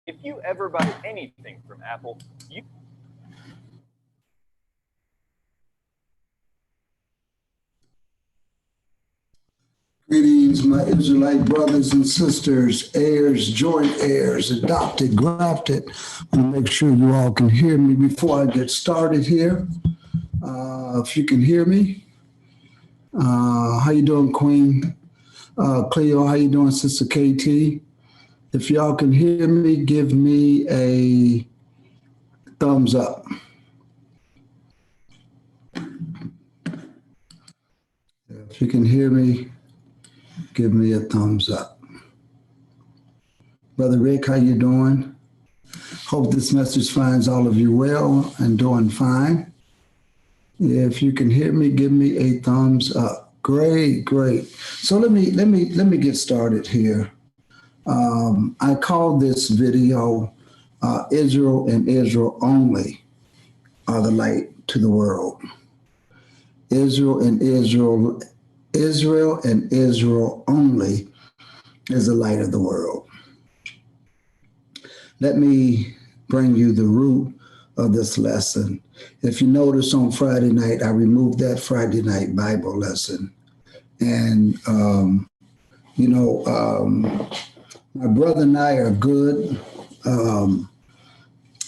If you ever buy anything from Apple, you... Greetings, my Israelite brothers and sisters, heirs, joint heirs, adopted, grafted. I want to make sure you all can hear me before I get started here. If you can hear me. How you doing, Queen? Cleo, how you doing, Sister KT? If y'all can hear me, give me a thumbs up. If you can hear me, give me a thumbs up. Brother Rick, how you doing? Hope this message finds all of you well and doing fine. If you can hear me, give me a thumbs up. Great, great. So let me get started here. I call this video Israel and Israel only are the light to the world. Israel and Israel only is the light of the world. Let me bring you the root of this lesson. If you notice on Friday night, I removed that Friday night Bible lesson. And, my brother and I are good.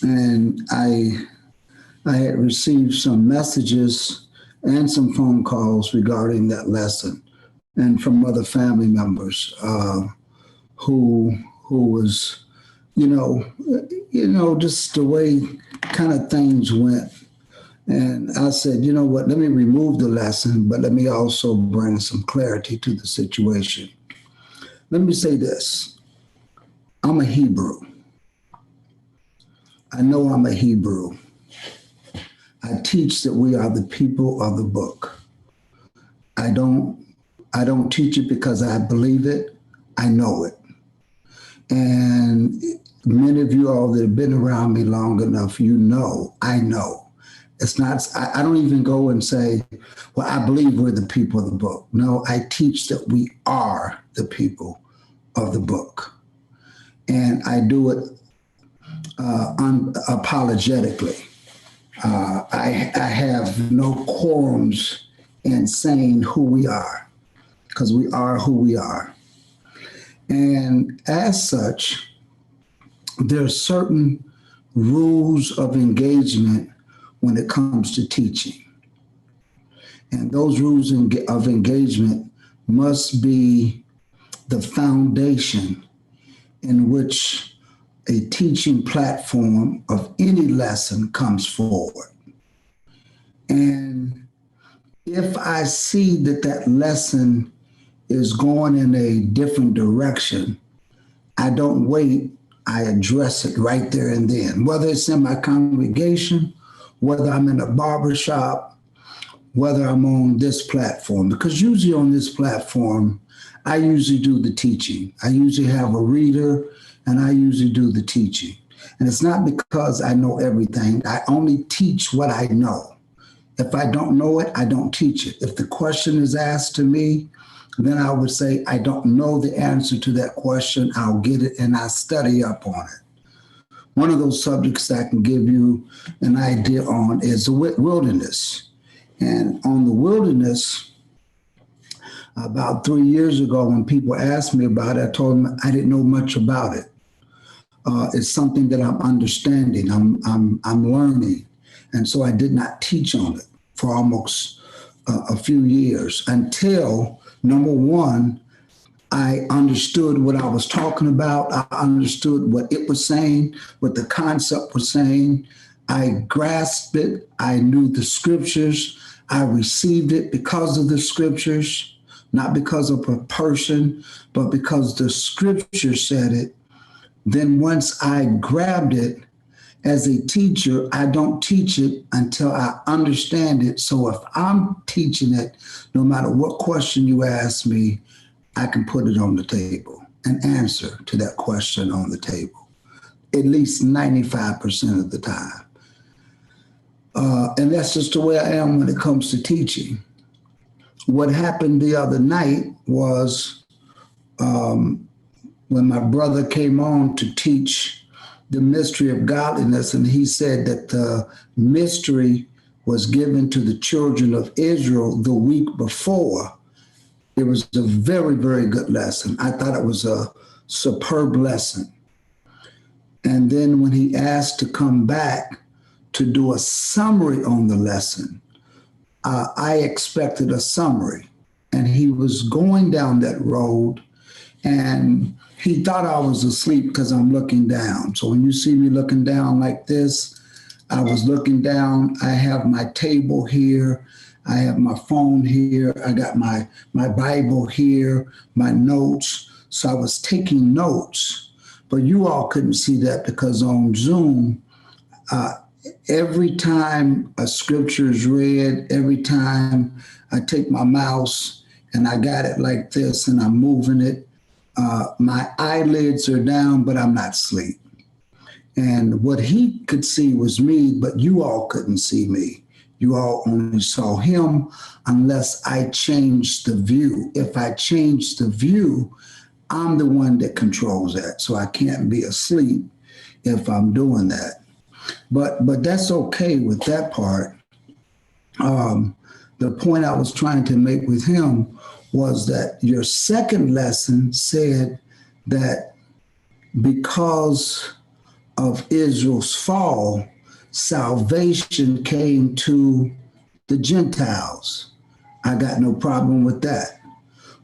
And I had received some messages and some phone calls regarding that lesson, and from other family members who was, just the way kind of things went. And I said, you know what, let me remove the lesson, but let me also bring some clarity to the situation. Let me say this. I'm a Hebrew. I know I'm a Hebrew. I teach that we are the people of the book. I don't teach it because I believe it. I know it. And many of you all that have been around me long enough, I know. It's not, I don't even go and say, well, I believe we're the people of the book. No, I teach that we are the people of the book. And I do it unapologetically. I have no quorums in saying who we are, because we are who we are. And as such, there are certain rules of engagement when it comes to teaching. And those rules of engagement must be the foundation in which a teaching platform of any lesson comes forward. And if I see that lesson is going in a different direction, I don't wait, I address it right there and then, whether it's in my congregation, whether I'm in a barbershop, whether I'm on this platform, because usually on this platform, I usually do the teaching. I usually have a reader and I usually do the teaching. And it's not because I know everything. I only teach what I know. If I don't know it, I don't teach it. If the question is asked to me, then I would say, I don't know the answer to that question. I'll get it and I study up on it. One of those subjects I can give you an idea on is the wilderness. And on the wilderness, about 3 years ago, when people asked me about it, I told them I didn't know much about it. It's something that I'm understanding, I'm learning. And so I did not teach on it for almost a few years until, number one, I understood what I was talking about. I understood what it was saying, what the concept was saying. I grasped it. I knew the scriptures. I received it because of the scriptures. Not because of a person, but because the scripture said it. Then once I grabbed it, as a teacher, I don't teach it until I understand it. So if I'm teaching it, no matter what question you ask me, I can put it on the table, an answer to that question on the table, at least 95% of the time. And that's just the way I am when it comes to teaching. What happened the other night was when my brother came on to teach the mystery of godliness, and he said that the mystery was given to the children of Israel the week before. It was a very, very good lesson. I thought it was a superb lesson. And then when he asked to come back to do a summary on the lesson, I expected a summary. And he was going down that road, and he thought I was asleep because I'm looking down. So when you see me looking down like this, I was looking down. I have my table here. I have my phone here. I got my Bible here, my notes. So I was taking notes, but you all couldn't see that because on Zoom, every time a scripture is read, every time I take my mouse and I got it like this and I'm moving it, my eyelids are down, but I'm not asleep. And what he could see was me, but you all couldn't see me. You all only saw him unless I changed the view. If I change the view, I'm the one that controls that. So I can't be asleep if I'm doing that. But that's okay with that part. The point I was trying to make with him was that your second lesson said that because of Israel's fall, salvation came to the Gentiles. I got no problem with that.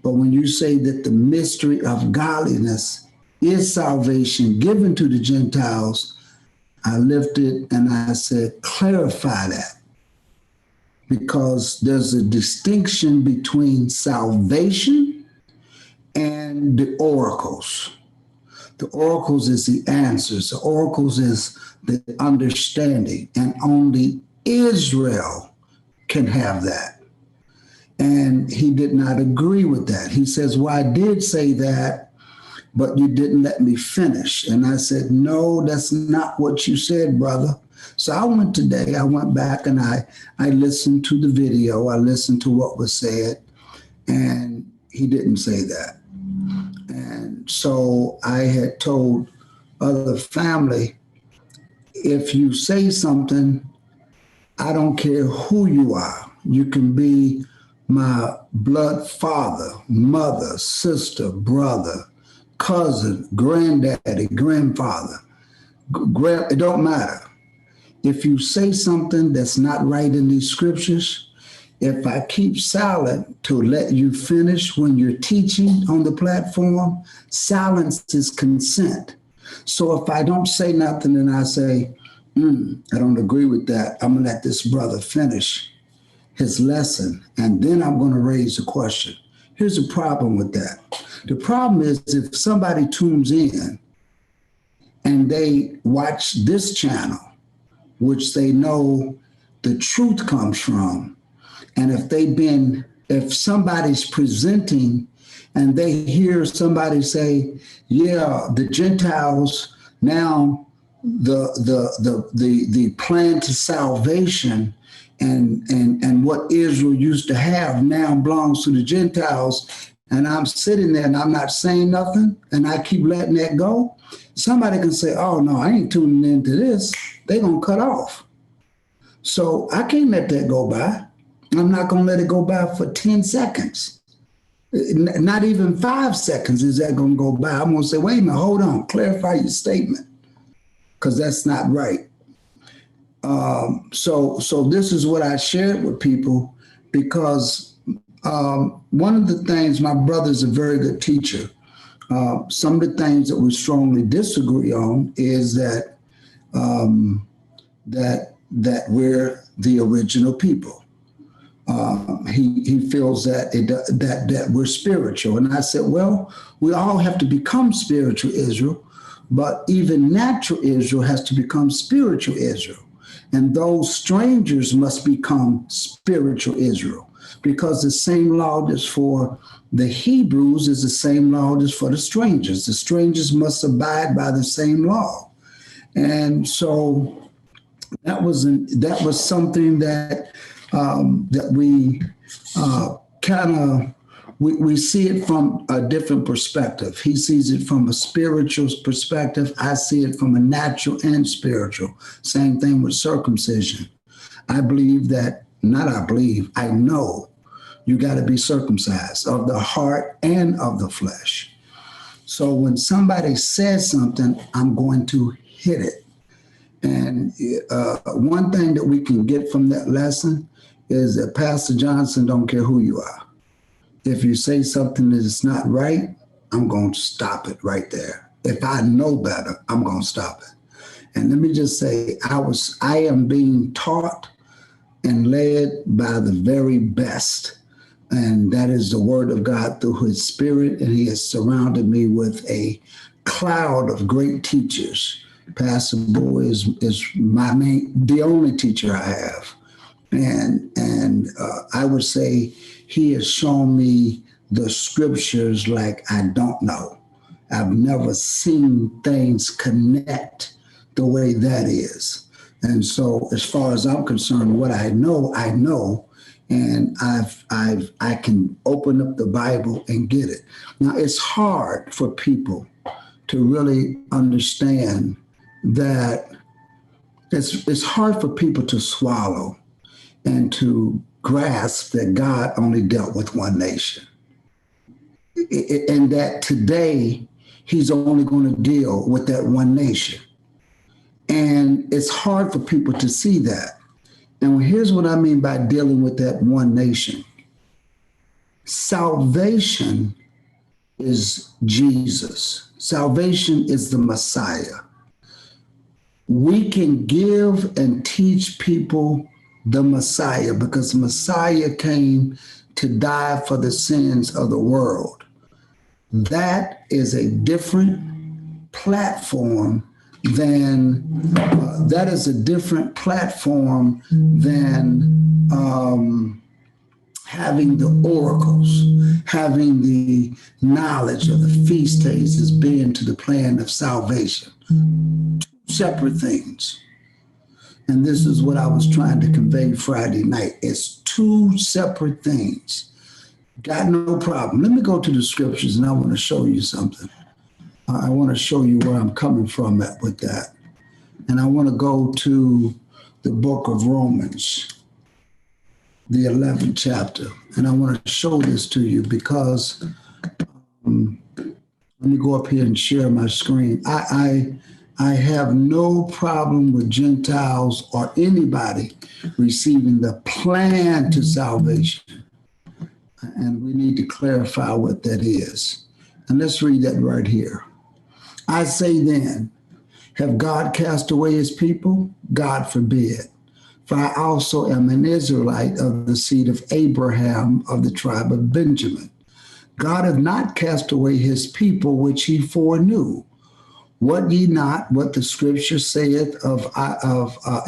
But when you say that the mystery of godliness is salvation given to the Gentiles, I lifted and I said, clarify that. Because there's a distinction between salvation and the oracles. The oracles is the answers. The oracles is the understanding. And only Israel can have that. And he did not agree with that. He says, well, I did say that, but you didn't let me finish. And I said, no, that's not what you said, brother. So I went back and I listened to the video. I listened to what was said, and he didn't say that. And so I had told other family, if you say something, I don't care who you are. You can be my blood father, mother, sister, brother, cousin, granddaddy, grandfather. It don't matter. If you say something that's not right in these scriptures, if I keep silent to let you finish when you're teaching on the platform, silence is consent. So if I don't say nothing and I say, I don't agree with that, I'm going to let this brother finish his lesson, and then I'm going to raise a question. Here's the problem with that. The problem is if somebody tunes in and they watch this channel, which they know the truth comes from, and if somebody's presenting and they hear somebody say, yeah, the Gentiles now the plan to salvation and what Israel used to have now belongs to the Gentiles, and I'm sitting there and I'm not saying nothing and I keep letting that go, somebody can say, oh no, I ain't tuning into this. They're gonna cut off. So I can't let that go by. I'm not gonna let it go by for 10 seconds. Not even 5 seconds is that gonna go by. I'm gonna say, wait a minute, hold on, clarify your statement, because that's not right. So this is what I shared with people, because one of the things, my brother's a very good teacher. Some of the things that we strongly disagree on is that that we're the original people. He feels that we're spiritual, and I said, well, we all have to become spiritual Israel, but even natural Israel has to become spiritual Israel. And those strangers must become spiritual Israel, because the same law that's for the Hebrews is the same law that's for the strangers. The strangers must abide by the same law. And so that was something that that we kind of we see it from a different perspective. He sees it from a spiritual perspective. I see it from a natural and spiritual. Same thing with circumcision. I believe that, not I believe, I know you got to be circumcised of the heart and of the flesh. So when somebody says something, I'm going to hit it. And one thing that we can get from that lesson is that Pastor Johnson don't care who you are. If you say something that is not right, I'm going to stop it right there. If I know better, I'm going to stop it. And let me just say, I am being taught and led by the very best. And that is the word of God through his spirit. And he has surrounded me with a cloud of great teachers. Pastor Boy is the only teacher I have. And I would say he has shown me the scriptures like I don't know. I've never seen things connect the way that is. And so as far as I'm concerned, what I know. And I can open up the Bible and get it. Now, it's hard for people to really understand that it's hard for people to swallow and to grasp that God only dealt with one nation. And that today he's only going to deal with that one nation. And it's hard for people to see that. And here's what I mean by dealing with that one nation. Salvation is Jesus. Salvation is the Messiah. We can give and teach people the Messiah because the Messiah came to die for the sins of the world. That is a different platform than having the oracles, having the knowledge of the feast days as being to the plan of salvation. Two separate things. And this is what I was trying to convey Friday night. It's two separate things. Got no problem. Let me go to the scriptures and I want to show you something. I want to show you where I'm coming from with that. And I want to go to the book of Romans, the 11th chapter. And I want to show this to you because, let me go up here and share my screen. I have no problem with Gentiles or anybody receiving the plan to salvation. And we need to clarify what that is. And let's read that right here. I say then, have God cast away his people? God forbid. For I also am an Israelite of the seed of Abraham of the tribe of Benjamin. God hath not cast away his people which he foreknew. What ye not what the scripture saith of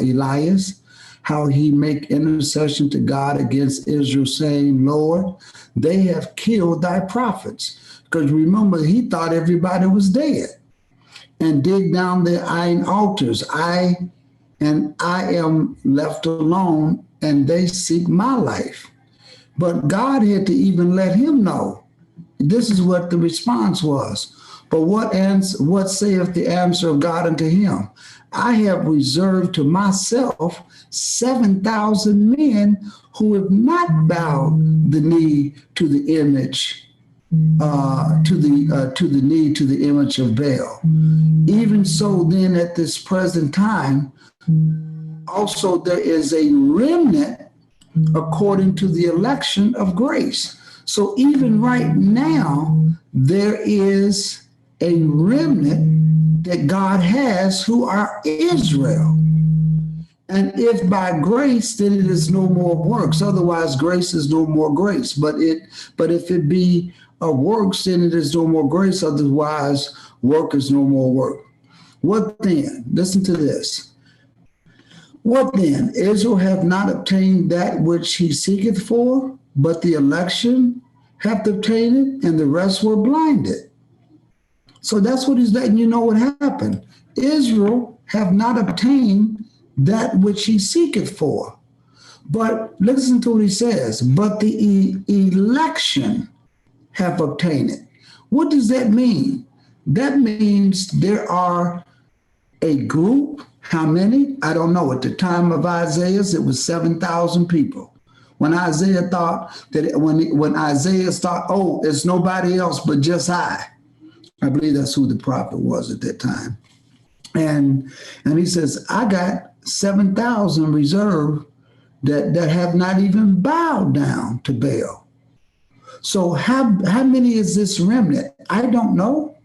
Elias, how he make intercession to God against Israel, saying, Lord, they have killed thy prophets. Because remember, he thought everybody was dead. And dig down their iron altars. I am left alone, and they seek my life. But God had to even let him know. This is what the response was. But what saith the answer of God unto him? I have reserved to myself 7,000 men who have not bowed the knee to the image, to the image of Baal. Even so, then, at this present time, also there is a remnant according to the election of grace. So even right now, there is a remnant that God has who are Israel. And if by grace, then it is no more works. Otherwise, grace is no more grace. But if it be of works, then it is no more grace. Otherwise, work is no more work. What then? Listen to this. What then? Israel hath not obtained that which he seeketh for, but the election hath obtained it, and the rest were blinded. So that's what he's letting you know what happened. Israel have not obtained that which he seeketh for. But listen to what he says. But the election have obtained it. What does that mean? That means there are a group. How many? I don't know. At the time of Isaiah, it was 7,000 people. When Isaiah thought that, when Isaiah thought, oh, it's nobody else but just I believe that's who the prophet was at that time. And he says, I got 7,000 reserved that have not even bowed down to Baal. So how many is this remnant? I don't know.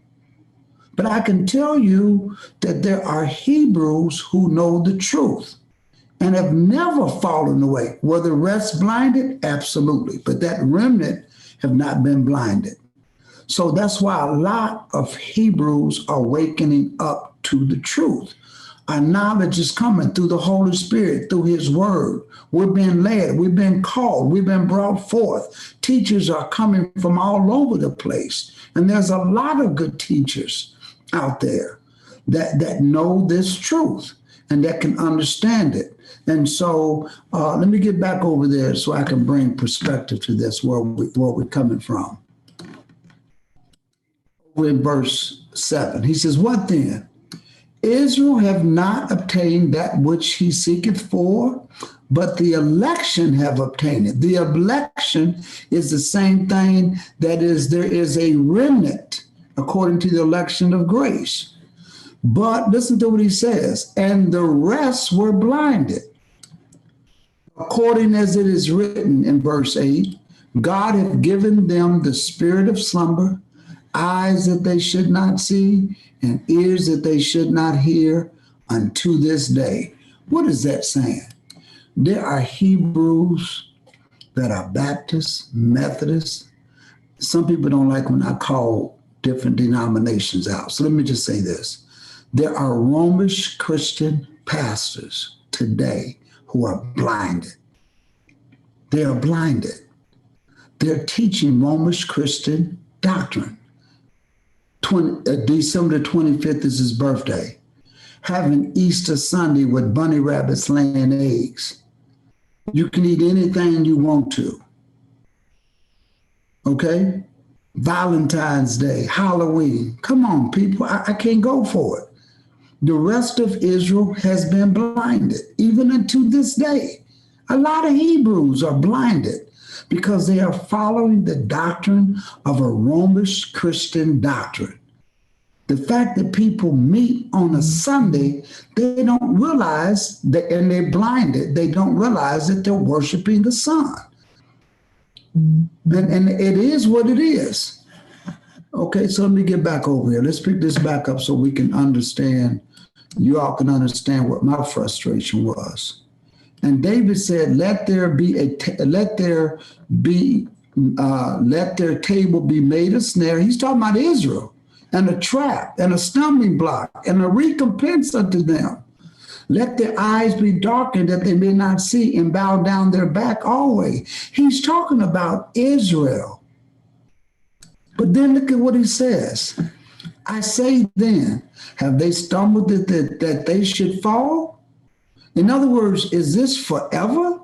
But I can tell you that there are Hebrews who know the truth and have never fallen away. Were the rest blinded? Absolutely. But that remnant have not been blinded. So that's why a lot of Hebrews are wakening up to the truth. Our knowledge is coming through the Holy Spirit, through his word. We're being led. We've been called. We've been brought forth. Teachers are coming from all over the place. And there's a lot of good teachers out there that know this truth and that can understand it. And so let me get back over there so I can bring perspective to this, where we're coming from. We're in verse 7. He says, what then? Israel have not obtained that which he seeketh for, but the election have obtained it. The election is the same thing. That is, there is a remnant according to the election of grace. But listen to what he says, and the rest were blinded. According as it is written in verse 8, God hath given them the spirit of slumber, eyes that they should not see, and ears that they should not hear unto this day. What is that saying? There are Hebrews that are Baptists, Methodists. Some people don't like when I call different denominations out. So let me just say this. There are Romish Christian pastors today who are blinded. They are blinded. They're teaching Romish Christian doctrine. December 25th is his birthday. Having Easter Sunday with bunny rabbits laying eggs. You can eat anything you want to. Okay? Valentine's Day, Halloween. Come on, people. I can't go for it. The rest of Israel has been blinded, even unto this day. A lot of Hebrews are blinded because they are following the doctrine of a Romish Christian doctrine. The fact that people meet on a Sunday, they don't realize that, and they're blinded, they don't realize that they're worshiping the sun. And it is what it is. Okay, so let me get back over here. Let's pick this back up so we can understand, you all can understand what my frustration was. And David said, let their table be made a snare. He's talking about Israel, and a trap, and a stumbling block, and a recompense unto them. Let their eyes be darkened that they may not see, and bow down their back always. He's talking about Israel. But then look at what he says. I say then, have they stumbled that they should fall? In other words, is this forever?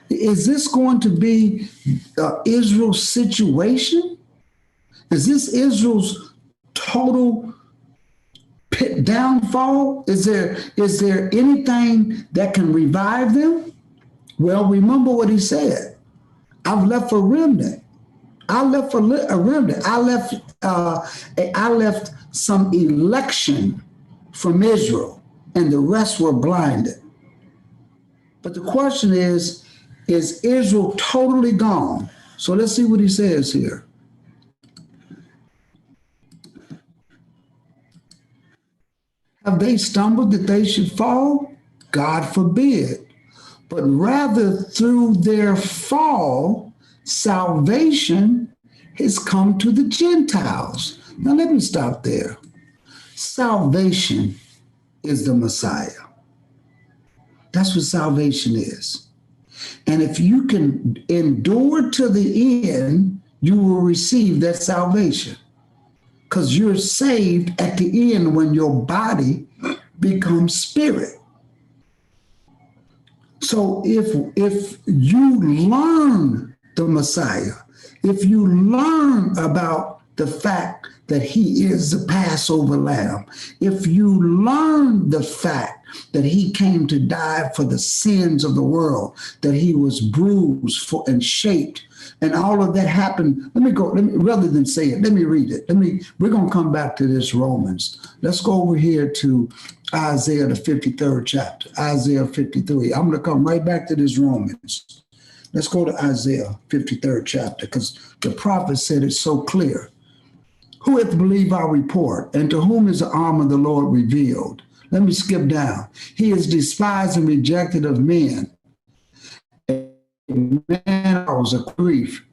Is this going to be Israel's situation? Is this Israel's total downfall? Is there anything that can revive them? Well, remember what he said. I've left a remnant. I left a remnant. I left some election from Israel, and the rest were blinded. But the question is Israel totally gone? So let's see what he says here. Have they stumbled that they should fall? God forbid. But rather through their fall, salvation has come to the Gentiles. Now let me stop there. Salvation is the Messiah. That's what salvation is. And if you can endure to the end, you will receive that salvation. Because you're saved at the end when your body becomes spirit. So if you learn the Messiah, if you learn about the fact that he is the Passover lamb, if you learn the fact that he came to die for the sins of the world, that he was bruised for and shaped, and all of that happened. Rather than say it, let me read it. We're going to come back to this Romans. Let's go over here to Isaiah, the 53rd chapter, Isaiah 53. I'm going to come right back to this Romans. Let's go to Isaiah 53rd chapter, because the prophet said it so clear. Who hath believed our report, and to whom is the arm of the Lord revealed? Let me skip down. He is despised and rejected of men, a man of grief,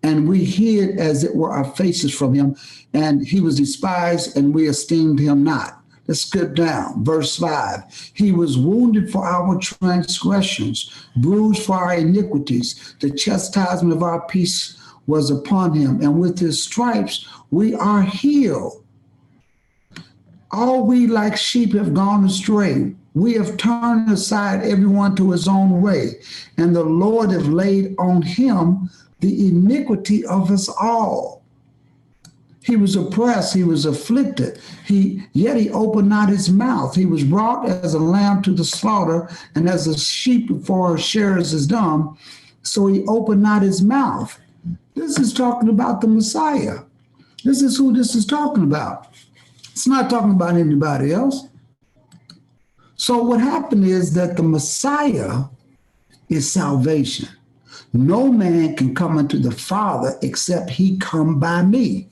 and we hid as it were our faces from him, and he was despised, and we esteemed him not. Let's skip down. Verse 5. He was wounded for our transgressions, bruised for our iniquities. The chastisement of our peace was upon him, and with his stripes we are healed. All we like sheep have gone astray. We have turned aside everyone to his own way, and the Lord hath laid on him the iniquity of us all. He was oppressed, he was afflicted, yet he opened not his mouth. He was brought as a lamb to the slaughter, and as a sheep before her shearers is dumb, so he opened not his mouth. This is talking about the Messiah. This is who this is talking about. It's not talking about anybody else. So what happened is that the Messiah is salvation. No man can come unto the Father except he come by me.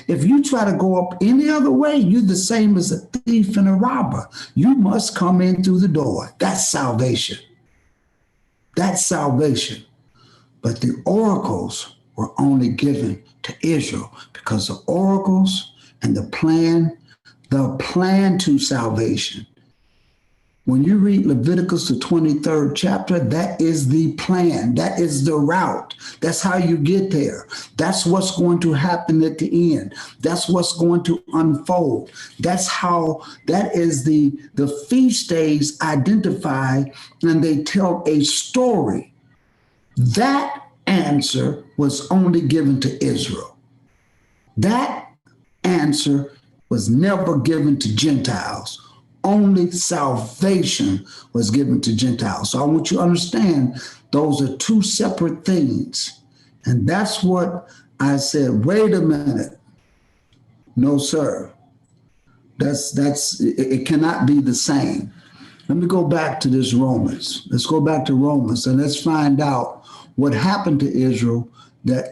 If you try to go up any other way, you're the same as a thief and a robber. You must come in through the door. That's salvation. That's salvation. But the oracles were only given to Israel, because the oracles and the plan to salvation. When you read Leviticus, the 23rd chapter, that is the plan. That is the route. That's how you get there. That's what's going to happen at the end. That's what's going to unfold. That is the feast days identify, and they tell a story. That answer was only given to Israel. That answer was never given to Gentiles. Only salvation was given to Gentiles. So I want you to understand those are two separate things. And that's what I said, wait a minute. No, sir. It cannot be the same. Let me go back to this Romans. Let's go back to Romans and let's find out what happened to Israel.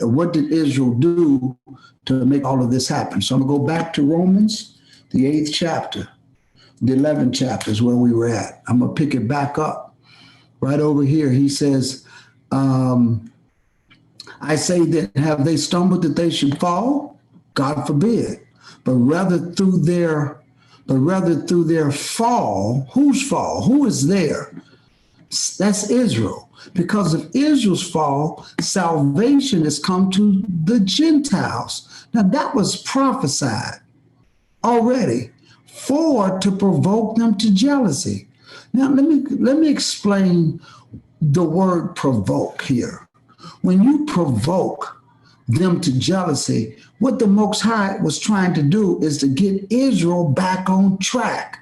What did Israel do to make all of this happen? So I'm going to go back to Romans, the 8th chapter. The 11th chapter is where we were at. I'm going to pick it back up. Right over here, he says, I say that have they stumbled that they should fall? God forbid. But rather through their fall, whose fall? Who is there? That's Israel. Because of Israel's fall, salvation has come to the Gentiles. Now that was prophesied already. To provoke them to jealousy. Now, let me explain the word provoke here. When you provoke them to jealousy, what the Most High was trying to do is to get Israel back on track.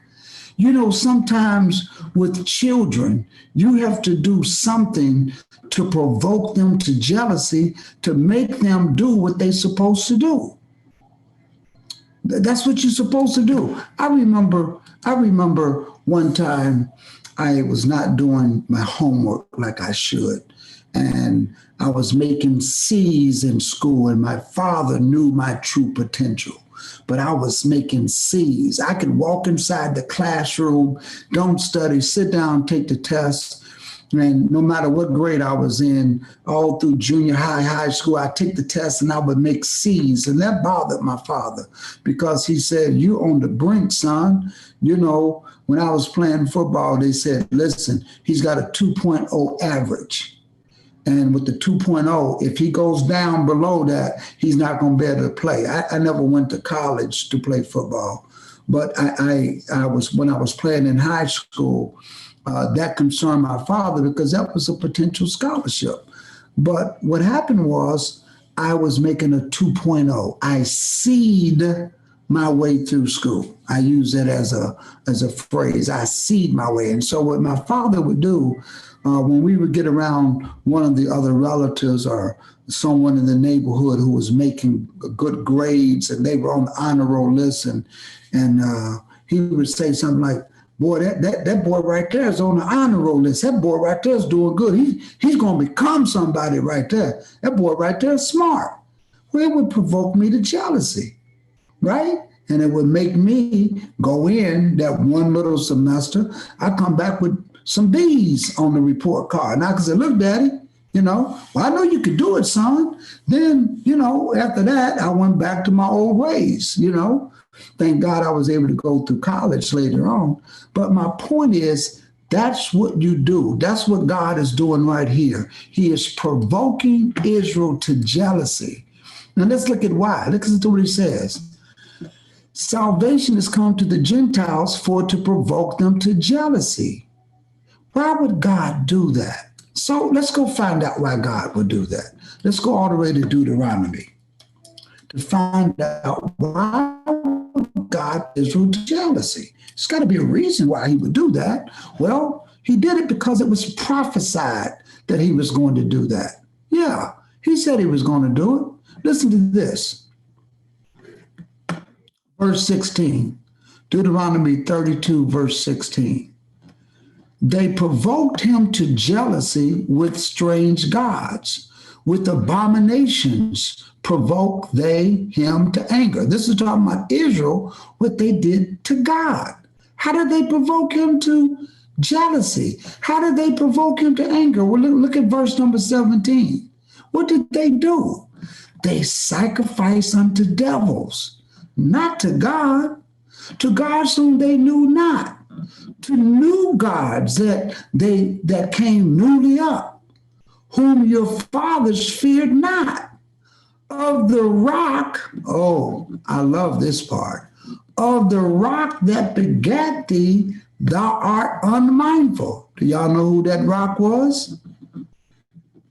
You know, sometimes with children, you have to do something to provoke them to jealousy to make them do what they're supposed to do. That's what you're supposed to do. I remember one time I was not doing my homework like I should. And I was making C's in school, and my father knew my true potential. But I was making C's. I could walk inside the classroom, don't study, sit down, take the test. And no matter what grade I was in, all through junior high school, I take the test and I would make C's. And that bothered my father because he said, you on the brink, son. You know, when I was playing football, they said, listen, he's got a 2.0 average. And with the 2.0, if he goes down below that, he's not going to be able to play. I never went to college to play football. But I was when I was playing in high school, that concerned my father because that was a potential scholarship. But what happened was I was making a 2.0. I seed my way through school. I use that as a phrase. I seed my way. And so what my father would do when we would get around one of the other relatives or someone in the neighborhood who was making good grades and they were on the honor roll list, and he would say something like, boy, that boy right there is on the honor roll list. That boy right there is doing good. He's going to become somebody right there. That boy right there is smart. Well, it would provoke me to jealousy, right? And it would make me go in that one little semester. I come back with some B's on the report card. And I could say, look, Daddy, well, I know you could do it, son. Then, after that, I went back to my old ways, Thank God I was able to go through college later on. But my point is, that's what you do. That's what God is doing right here. He is provoking Israel to jealousy. Now let's look at why. Listen to what he says. Salvation has come to the Gentiles to provoke them to jealousy. Why would God do that? So let's go find out why God would do that. Let's go all the way to Deuteronomy to find out why God Israel to jealousy. There's got to be a reason why he would do that. Well, he did it because it was prophesied that he was going to do that. Yeah, he said he was going to do it. Listen to this. Verse 16, Deuteronomy 32, verse 16. They provoked him to jealousy with strange gods. With abominations provoke they him to anger. This is talking about Israel, what they did to God. How did they provoke him to jealousy? How did they provoke him to anger? Well, look at verse number 17. What did they do? They sacrificed unto devils, not to God, to gods whom they knew not, to new gods that came newly up, whom your fathers feared not. Of the rock, oh, I love this part, of the rock that begat thee, thou art unmindful. Do y'all know who that rock was?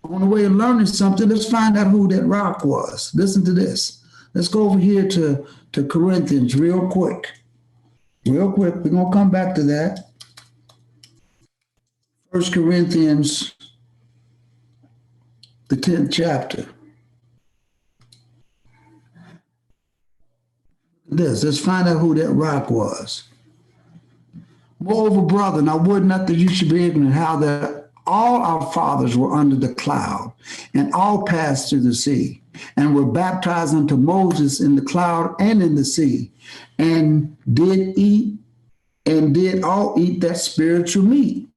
On the way of learning something, let's find out who that rock was. Listen to this. Let's go over here to Corinthians real quick. Real quick, we're going to come back to that. 1 Corinthians, the 10th chapter. Let's find out who that rock was. Moreover, brethren, I would not that you should be ignorant how that all our fathers were under the cloud, and all passed through the sea, and were baptized unto Moses in the cloud and in the sea, and did all eat that spiritual meat,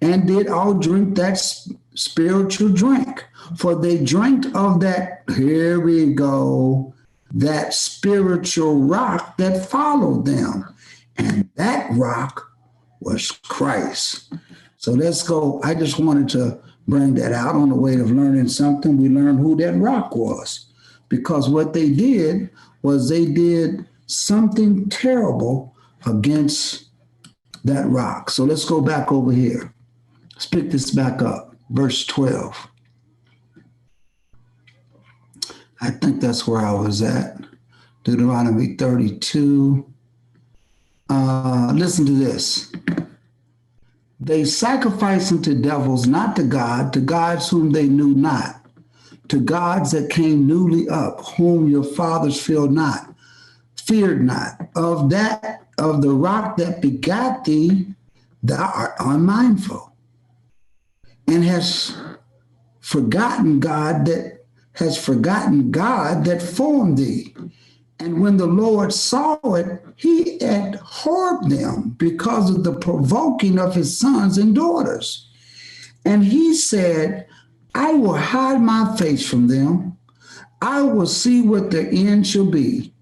and did all drink that spiritual drink. For they drank of that, here we go, that spiritual rock that followed them. And that rock was Christ. So let's go. I just wanted to bring that out on the way of learning something. We learned who that rock was, because what they did was they did something terrible against that rock. So let's go back over here. Let's pick this back up. Verse 12. I think that's where I was at. Deuteronomy 32. Listen to this. They sacrificed unto devils, not to God, to gods whom they knew not, to gods that came newly up, whom your fathers feared not. Of the rock that begat thee, thou art unmindful, and hast forgotten God that formed thee. And when the Lord saw it, he abhorred them because of the provoking of his sons and daughters. And he said, I will hide my face from them. I will see what their end shall be.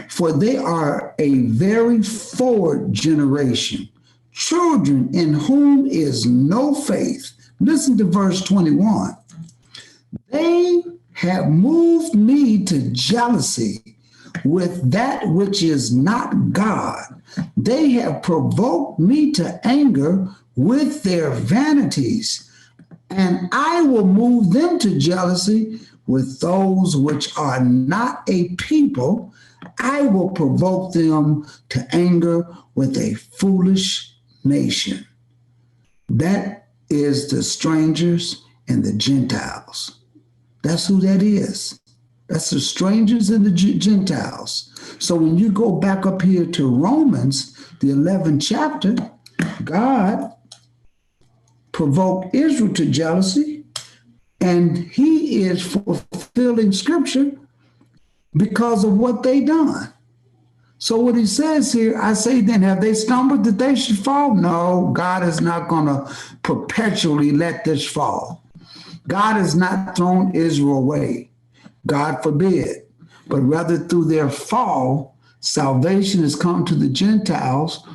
For they are a very forward generation, children in whom is no faith. Listen to verse 21. They have moved me to jealousy with that which is not God. They have provoked me to anger with their vanities, and I will move them to jealousy with those which are not a people, I will provoke them to anger with a foolish nation. That is the strangers and the Gentiles. That's who that is. That's the strangers and the Gentiles. So when you go back up here to Romans, the 11th chapter, God provoked Israel to jealousy, and he is fulfilling scripture because of what they done. So what he says here, I say then, have they stumbled that they should fall? No, God is not going to perpetually let this fall. God has not thrown Israel away. God forbid. But rather through their fall, salvation has come to the Gentiles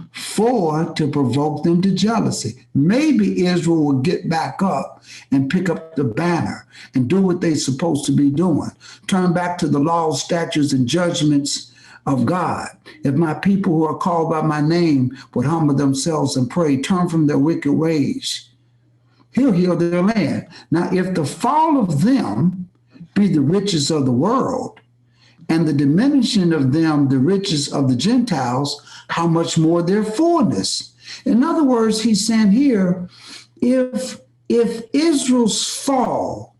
to provoke them to jealousy. Maybe Israel will get back up and pick up the banner and do what they're supposed to be doing. Turn back to the laws, statutes, and judgments of God. If my people who are called by my name would humble themselves and pray, turn from their wicked ways, he'll heal their land. Now, if the fall of them be the riches of the world, and the diminishing of them the riches of the Gentiles, how much more their fullness? In other words, he's saying here, if Israel's fall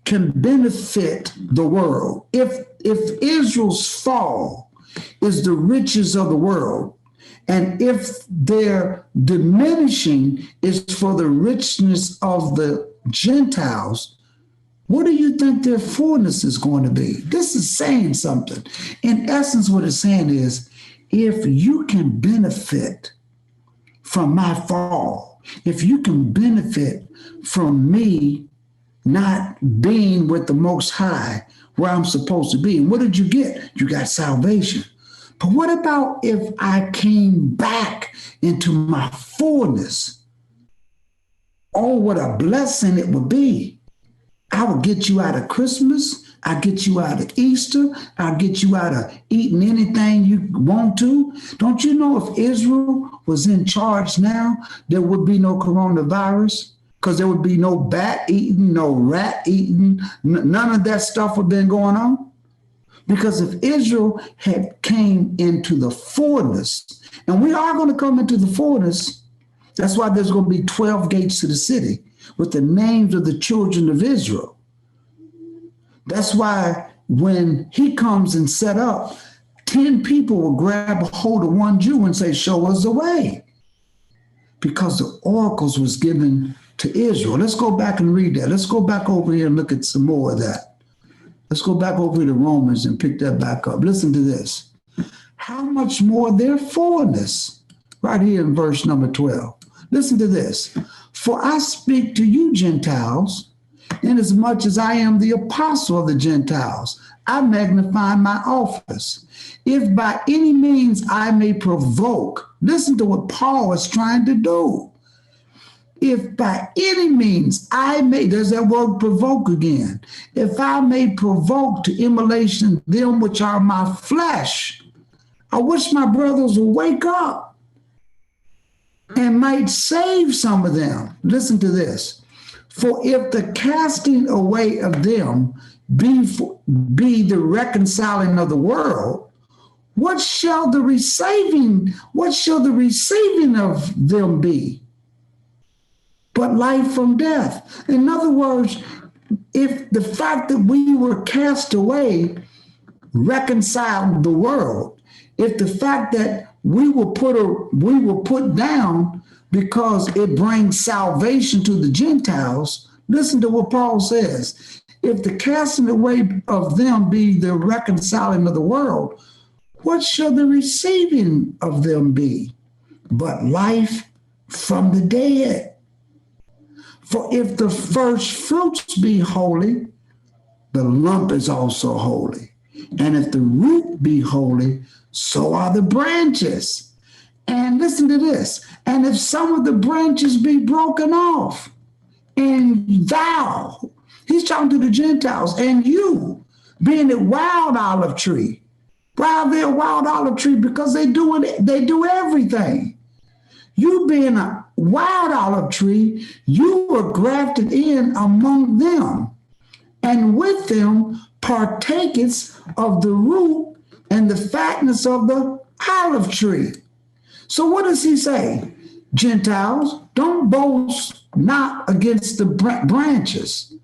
can benefit the world, if Israel's fall is the riches of the world, and if their diminishing is for the richness of the Gentiles, what do you think their fullness is going to be? This is saying something. In essence, what it's saying is, if you can benefit from my fall, if you can benefit from me not being with the Most High where I'm supposed to be, and what did you get? You got salvation. But what about if I came back into my fullness? Oh, what a blessing it would be. I will get you out of Christmas. I'll get you out of Easter. I'll get you out of eating anything you want to. Don't you know if Israel was in charge now, there would be no coronavirus? Because there would be no bat eating, no rat eating. None of that stuff would have been going on. Because if Israel had came into the fullness, and we are going to come into the fullness, that's why there's going to be 12 gates to the city with the names of the children of Israel. That's why when he comes and set up, 10 people will grab a hold of one Jew and say, show us the way. Because the oracles was given to Israel. Let's go back and read that. Let's go back over here and look at some more of that. Let's go back over to Romans and pick that back up. Listen to this. How much more their fullness? Right here in verse number 12. Listen to this. For I speak to you Gentiles, inasmuch as I am the apostle of the Gentiles. I magnify my office. If by any means I may provoke, listen to what Paul is trying to do. If by any means I may, there's that word provoke again. If I may provoke to immolation them which are my flesh, I wish my brothers would wake up and might save some of them. Listen to this. For if the casting away of them be the reconciling of the world, what shall the receiving of them be? But life from death. In other words, if the fact that we were cast away reconciled the world, if the fact that we were put down because it brings salvation to the Gentiles, listen to what Paul says. If the casting away of them be the reconciling of the world, what shall the receiving of them be? But life from the dead. For if the first fruits be holy, the lump is also holy. And if the root be holy, so are the branches. And listen to this. And if some of the branches be broken off, and thou, he's talking to the Gentiles, and you, being a wild olive tree. Why are they a wild olive tree? Because they do everything. You being a wild olive tree, you were grafted in among them. and with them partakest of the root and the fatness of the olive tree. So what does he say? Gentiles, don't boast not against the branches,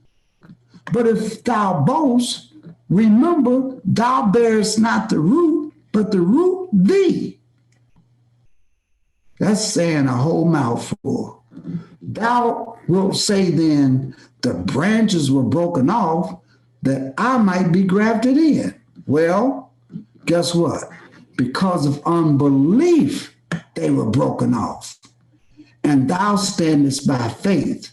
but if thou boast, remember thou bearest not the root, but the root thee. That's saying a whole mouthful. Thou wilt say then, the branches were broken off that I might be grafted in. Well, guess what? Because of unbelief, they were broken off. And thou standest by faith.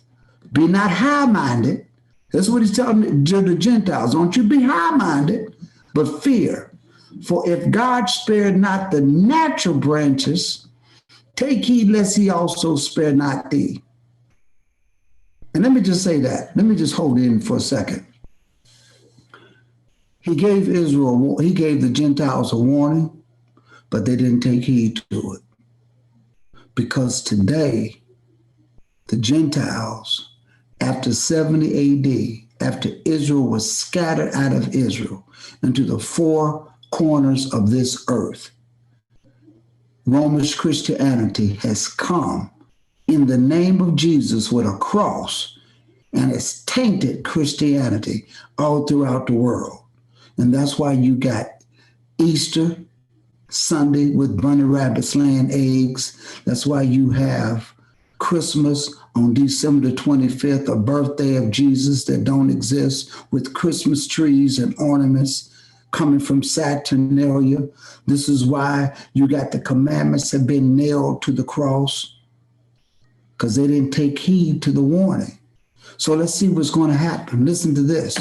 Be not high-minded. That's what he's telling to the Gentiles. Don't you be high-minded, but fear. For if God spared not the natural branches, take heed lest he also spare not thee. And let me just say that. Let me just hold in for a second. He gave the Gentiles a warning, but they didn't take heed to it. Because today, the Gentiles, after 70 AD, after Israel was scattered out of Israel into the four corners of this earth, Roman Christianity has come in the name of Jesus with a cross, and it's tainted Christianity all throughout the world. And that's why you got Easter Sunday with bunny rabbits laying eggs. That's why you have Christmas on December the 25th, a birthday of Jesus that don't exist, with Christmas trees and ornaments coming from Saturnalia. This is why you got the commandments have been nailed to the cross, because they didn't take heed to the warning. So let's see what's going to happen. Listen to this.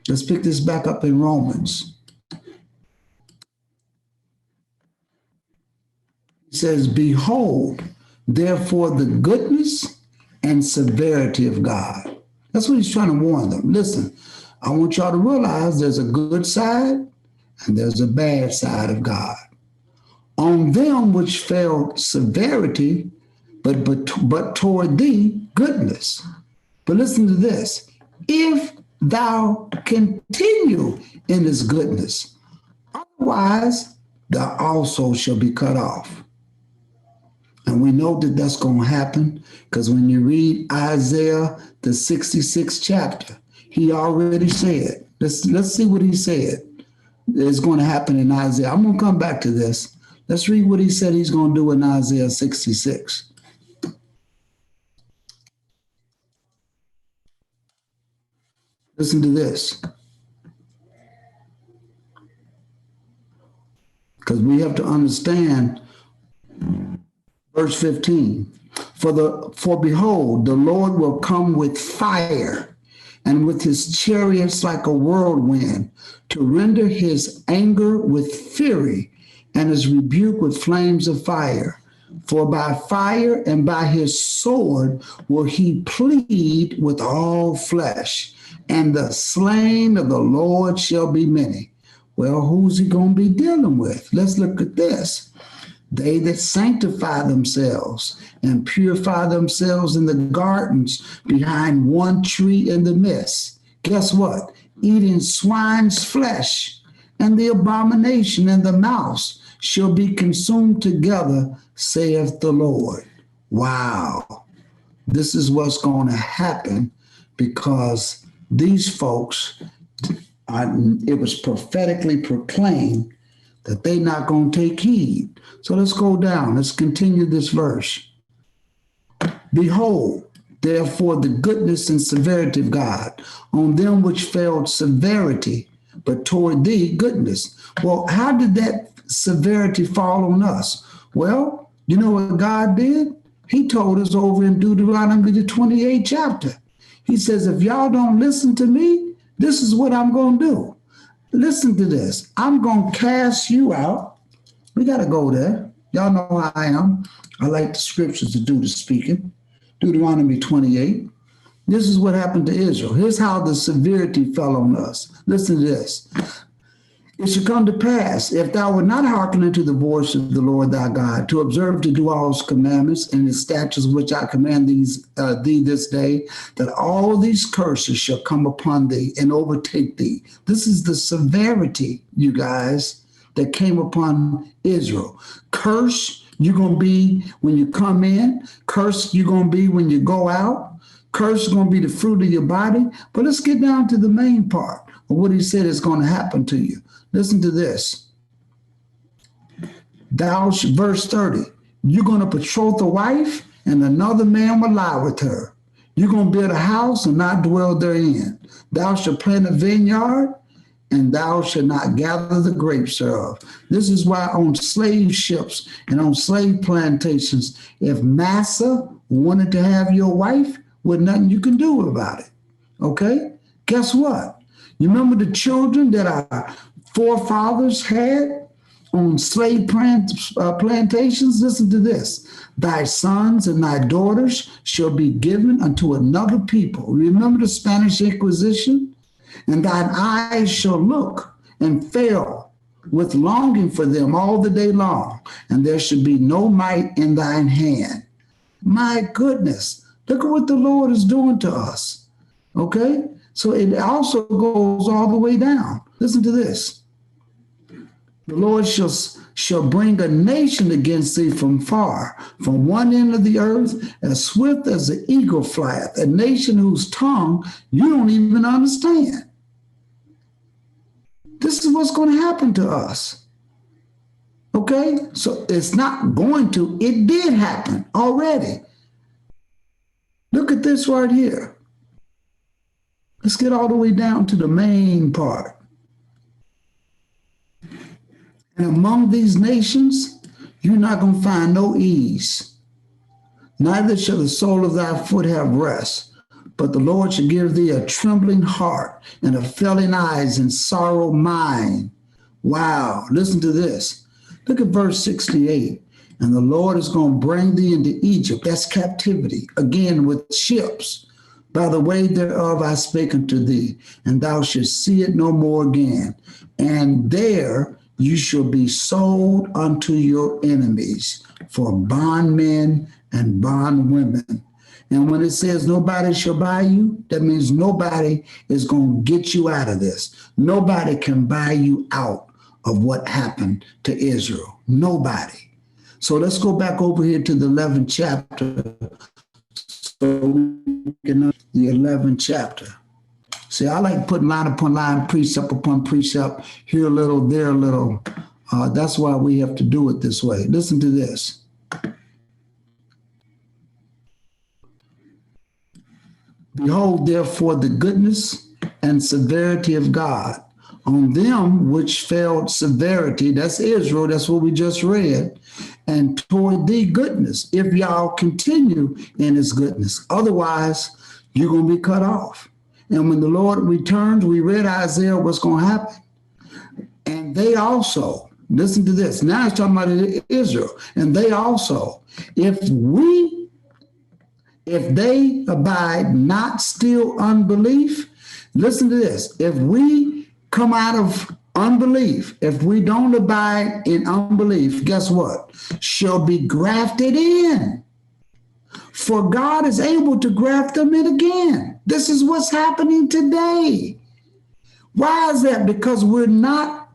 Let's pick this back up in Romans. It says, behold, therefore, the goodness and severity of God. That's what he's trying to warn them. Listen, I want y'all to realize there's a good side and there's a bad side of God. On them which fell severity, but toward thee goodness. But listen to this. If thou continue in his goodness, otherwise thou also shall be cut off. And we know that that's going to happen because when you read Isaiah, the 66th chapter, he already said, let's see what he said is going to happen in Isaiah. I'm going to come back to this. Let's read what he said he's going to do in Isaiah 66. Listen to this. Because we have to understand verse 15. For behold, the Lord will come with fire and with his chariots like a whirlwind to render his anger with fury and his rebuke with flames of fire. For by fire and by his sword will he plead with all flesh, and the slain of the Lord shall be many. Well, who's he going to be dealing with? Let's look at this. They that sanctify themselves and purify themselves in the gardens behind one tree in the midst. Guess what? Eating swine's flesh, and the abomination and the mouse shall be consumed together, saith the Lord. Wow. This is what's going to happen because these folks, it was prophetically proclaimed that they're not going to take heed. So let's go down. Let's continue this verse. Behold, therefore, the goodness and severity of God on them which failed severity, but toward thee goodness. Well, how did that severity fall on us? Well, you know what God did? He told us over in Deuteronomy, the 28th chapter. He says, if y'all don't listen to me, this is what I'm going to do. Listen to this. I'm going to cast you out. We got to go there. Y'all know how I am. I like the scriptures to do the speaking. Deuteronomy 28. This is what happened to Israel. Here's how the severity fell on us. Listen to this. It shall come to pass, if thou wilt not hearken unto the voice of the Lord thy God, to observe to do all his commandments and his statutes which I command thee this day, that all these curses shall come upon thee and overtake thee. This is the severity, you guys, that came upon Israel. Curse you're going to be when you come in. Curse you're going to be when you go out. Curse is going to be the fruit of your body. But let's get down to the main part of what he said is going to happen to you. Listen to this. Verse 30, you're going to betroth a wife and another man will lie with her. You're going to build a house and not dwell therein. Thou shalt plant a vineyard and thou shalt not gather the grapes thereof. This is why on slave ships and on slave plantations, if massa wanted to have your wife, with nothing you can do about it. Okay? Guess what? You remember the children that our forefathers had on slave plantations? Listen to this. Thy sons and thy daughters shall be given unto another people. Remember the Spanish Inquisition? And thine eyes shall look and fail with longing for them all the day long, and there should be no might in thine hand. My goodness, look at what the Lord is doing to us. Okay? So it also goes all the way down. Listen to this. The Lord shall bring a nation against thee from far, from one end of the earth, as swift as the eagle flieth, a nation whose tongue you don't even understand. This is what's going to happen to us. Okay? So it's not going to, it did happen already. Look at this right here. Let's get all the way down to the main part. And among these nations, you're not going to find no ease. Neither shall the sole of thy foot have rest. But the Lord shall give thee a trembling heart and a failing eyes and sorrow mind. Wow. Listen to this. Look at verse 68. And the Lord is going to bring thee into Egypt. That's captivity. Again, with ships. By the way thereof I spake unto thee, and thou shalt see it no more again. And there you shall be sold unto your enemies for bondmen and bondwomen. And when it says nobody shall buy you, that means nobody is going to get you out of this. Nobody can buy you out of what happened to Israel. Nobody. So let's go back over here to the 11th chapter. So we can know the 11th chapter. See, I like putting line upon line, precept upon precept, here a little, there a little. That's why we have to do it this way. Listen to this. Behold, therefore, the goodness and severity of God on them which felt severity, that's Israel, that's what we just read, and toward thee goodness, if y'all continue in his goodness. Otherwise, you're going to be cut off. And when the Lord returns, we read Isaiah, what's going to happen. And they also, listen to this, now it's talking about Israel, and they also, if they abide not still unbelief, listen to this. If we come out of unbelief, if we don't abide in unbelief, guess what? Shall be grafted in. For God is able to graft them in again. This is what's happening today. Why is that? Because we're not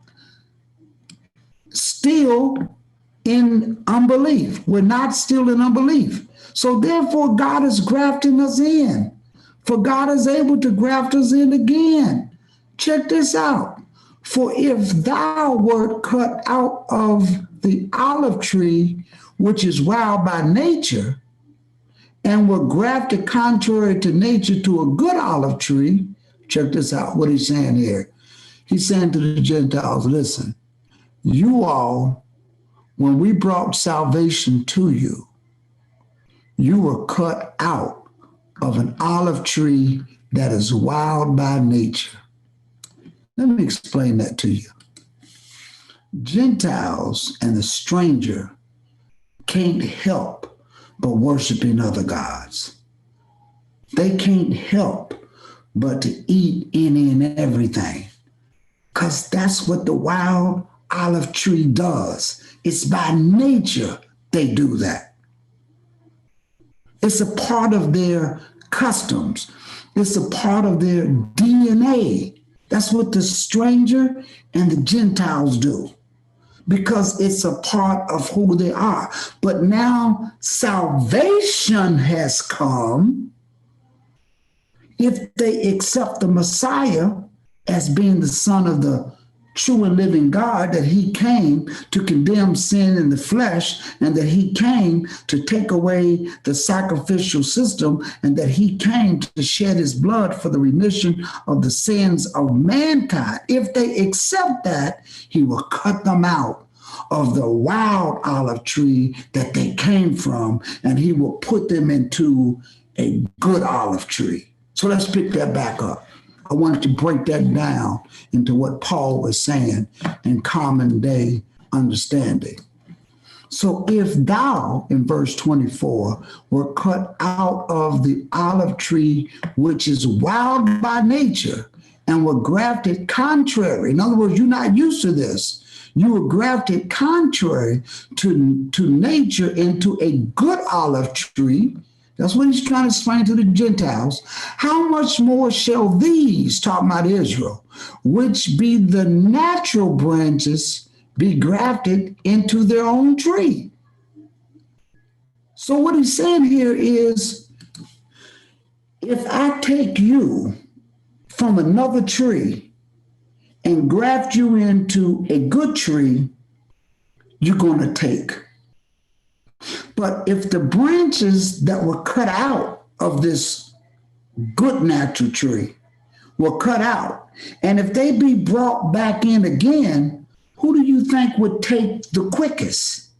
still in unbelief. We're not still in unbelief. So therefore, God is grafting us in. For God is able to graft us in again. Check this out. For if thou wert cut out of the olive tree, which is wild by nature, and were grafted contrary to nature to a good olive tree, check this out, what he's saying here. He's saying to the Gentiles, listen, you all, when we brought salvation to you, you were cut out of an olive tree that is wild by nature. Let me explain that to you. Gentiles and the stranger can't help but worshiping other gods. They can't help but to eat any and everything. because that's what the wild olive tree does. It's by nature they do that. It's a part of their customs. It's a part of their DNA. That's what the stranger and the Gentiles do, because it's a part of who they are. But now salvation has come if they accept the Messiah as being the Son of the true and living God, that he came to condemn sin in the flesh, and that he came to take away the sacrificial system, and that he came to shed his blood for the remission of the sins of mankind. If they accept that, he will cut them out of the wild olive tree that they came from, and he will put them into a good olive tree. So let's pick that back up. I wanted to break that down into what Paul was saying in common day understanding. So if thou, in verse 24, were cut out of the olive tree, which is wild by nature, and were grafted contrary, in other words, you're not used to this, you were grafted contrary to nature into a good olive tree. That's what he's trying to explain to the Gentiles. How much more shall these, talking about Israel, which be the natural branches, be grafted into their own tree? So what he's saying here is, if I take you from another tree and graft you into a good tree, you're going to take. But if the branches that were cut out of this good natural tree were cut out, and if they be brought back in again, who do you think would take the quickest?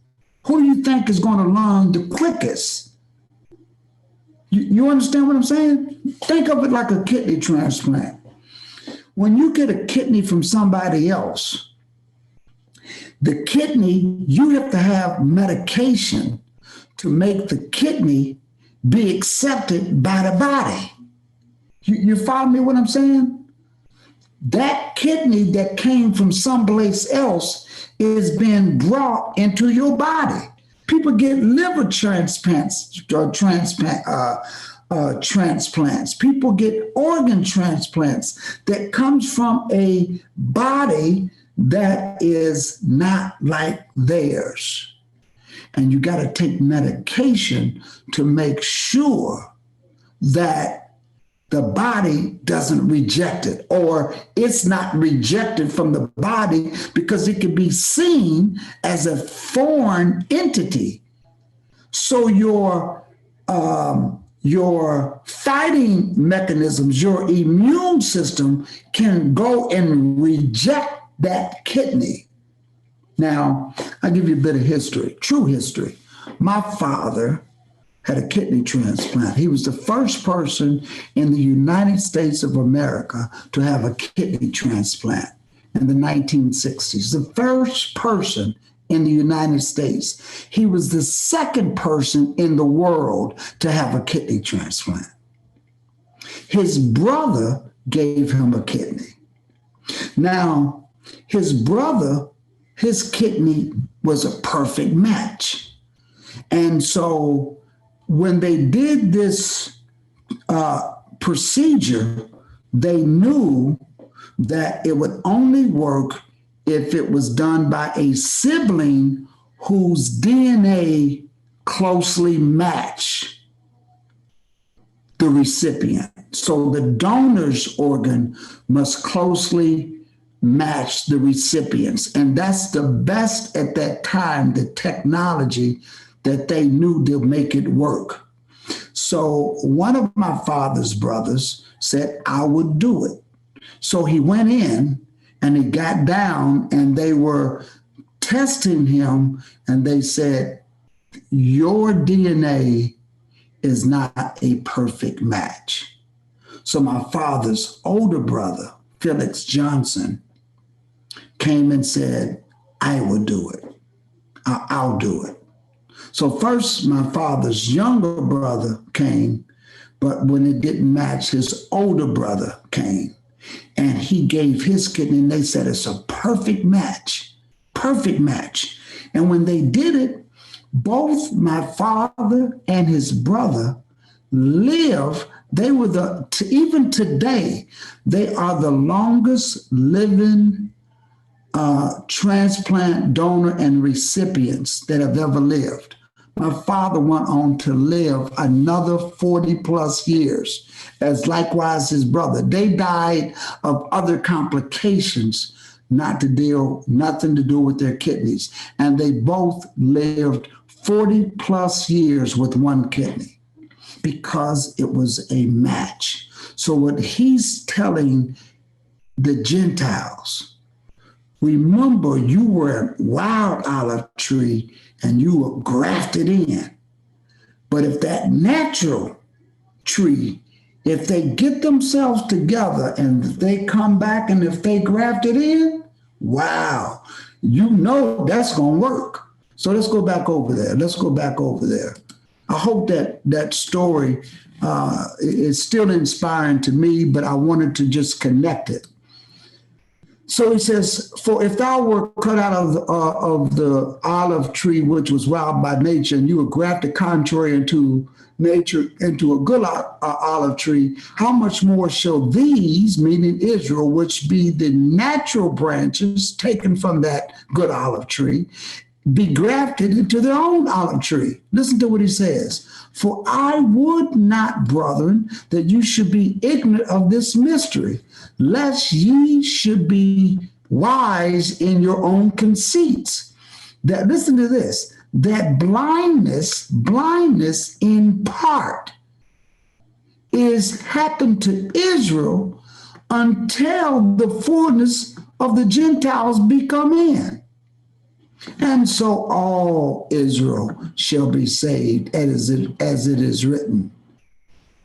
Who do you think is going to learn the quickest? You understand what I'm saying? Think of it like a kidney transplant. When you get a kidney from somebody else, the kidney, you have to have medication to make the kidney be accepted by the body. You follow me what I'm saying? That kidney that came from someplace else is being brought into your body. People get liver transplants. People get organ transplants that comes from a body that is not like theirs. And you got to take medication to make sure that the body doesn't reject it, or it's not rejected from the body, because it can be seen as a foreign entity. So your fighting mechanisms, your immune system can go and reject that kidney. Now, I'll give you a bit of history, true history. My father had a kidney transplant. He was the first person in the United States of America to have a kidney transplant in the 1960s. The first person in the United States. He was the second person in the world to have a kidney transplant. His brother gave him a kidney. Now, his brother, his kidney was a perfect match. And so when they did this procedure, they knew that it would only work if it was done by a sibling whose DNA closely matched the recipient. So the donor's organ must closely match the recipient's. And that's the best at that time, the technology that they knew to make it work. So one of my father's brothers said, I would do it. So he went in and he got down and they were testing him and they said, your DNA is not a perfect match. So my father's older brother, Felix Johnson, came and said, I will do it. I'll do it. So first my father's younger brother came, but when it didn't match, his older brother came. and he gave his kidney, and they said it's a perfect match. Perfect match. And when they did it, both my father and his brother live. They were even today, they are the longest living transplant donor and recipients that have ever lived. My father went on to live another 40 plus years, as likewise his brother. They died of other complications, nothing to do with their kidneys. And they both lived 40 plus years with one kidney because it was a match. So what he's telling the Gentiles, remember, you were a wild olive tree and you were grafted in. But if that natural tree, if they get themselves together and they come back and if they grafted in, wow, you know that's going to work. So let's go back over there. I hope that story is still inspiring to me, but I wanted to just connect it. So he says, for if thou were cut out of the olive tree, which was wild by nature, and you were grafted contrary into nature into a good olive tree, how much more shall these, meaning Israel, which be the natural branches taken from that good olive tree, be grafted into their own olive tree? Listen to what he says. For I would not, brethren, that you should be ignorant of this mystery, lest ye should be wise in your own conceits. That, listen to this, that blindness in part is happened to Israel until the fullness of the Gentiles be come in. And so all Israel shall be saved, as it is written.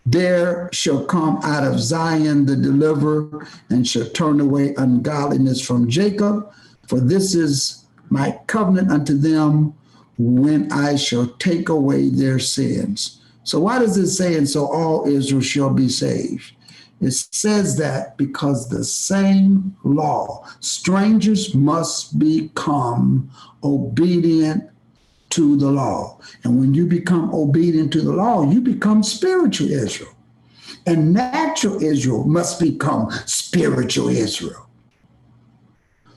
There shall come out of Zion the deliverer, and shall turn away ungodliness from Jacob. For this is my covenant unto them, when I shall take away their sins. So why does it say, and so all Israel shall be saved? It says that because the same law, strangers must become obedient to the law. And when you become obedient to the law, you become spiritual Israel. And natural Israel must become spiritual Israel.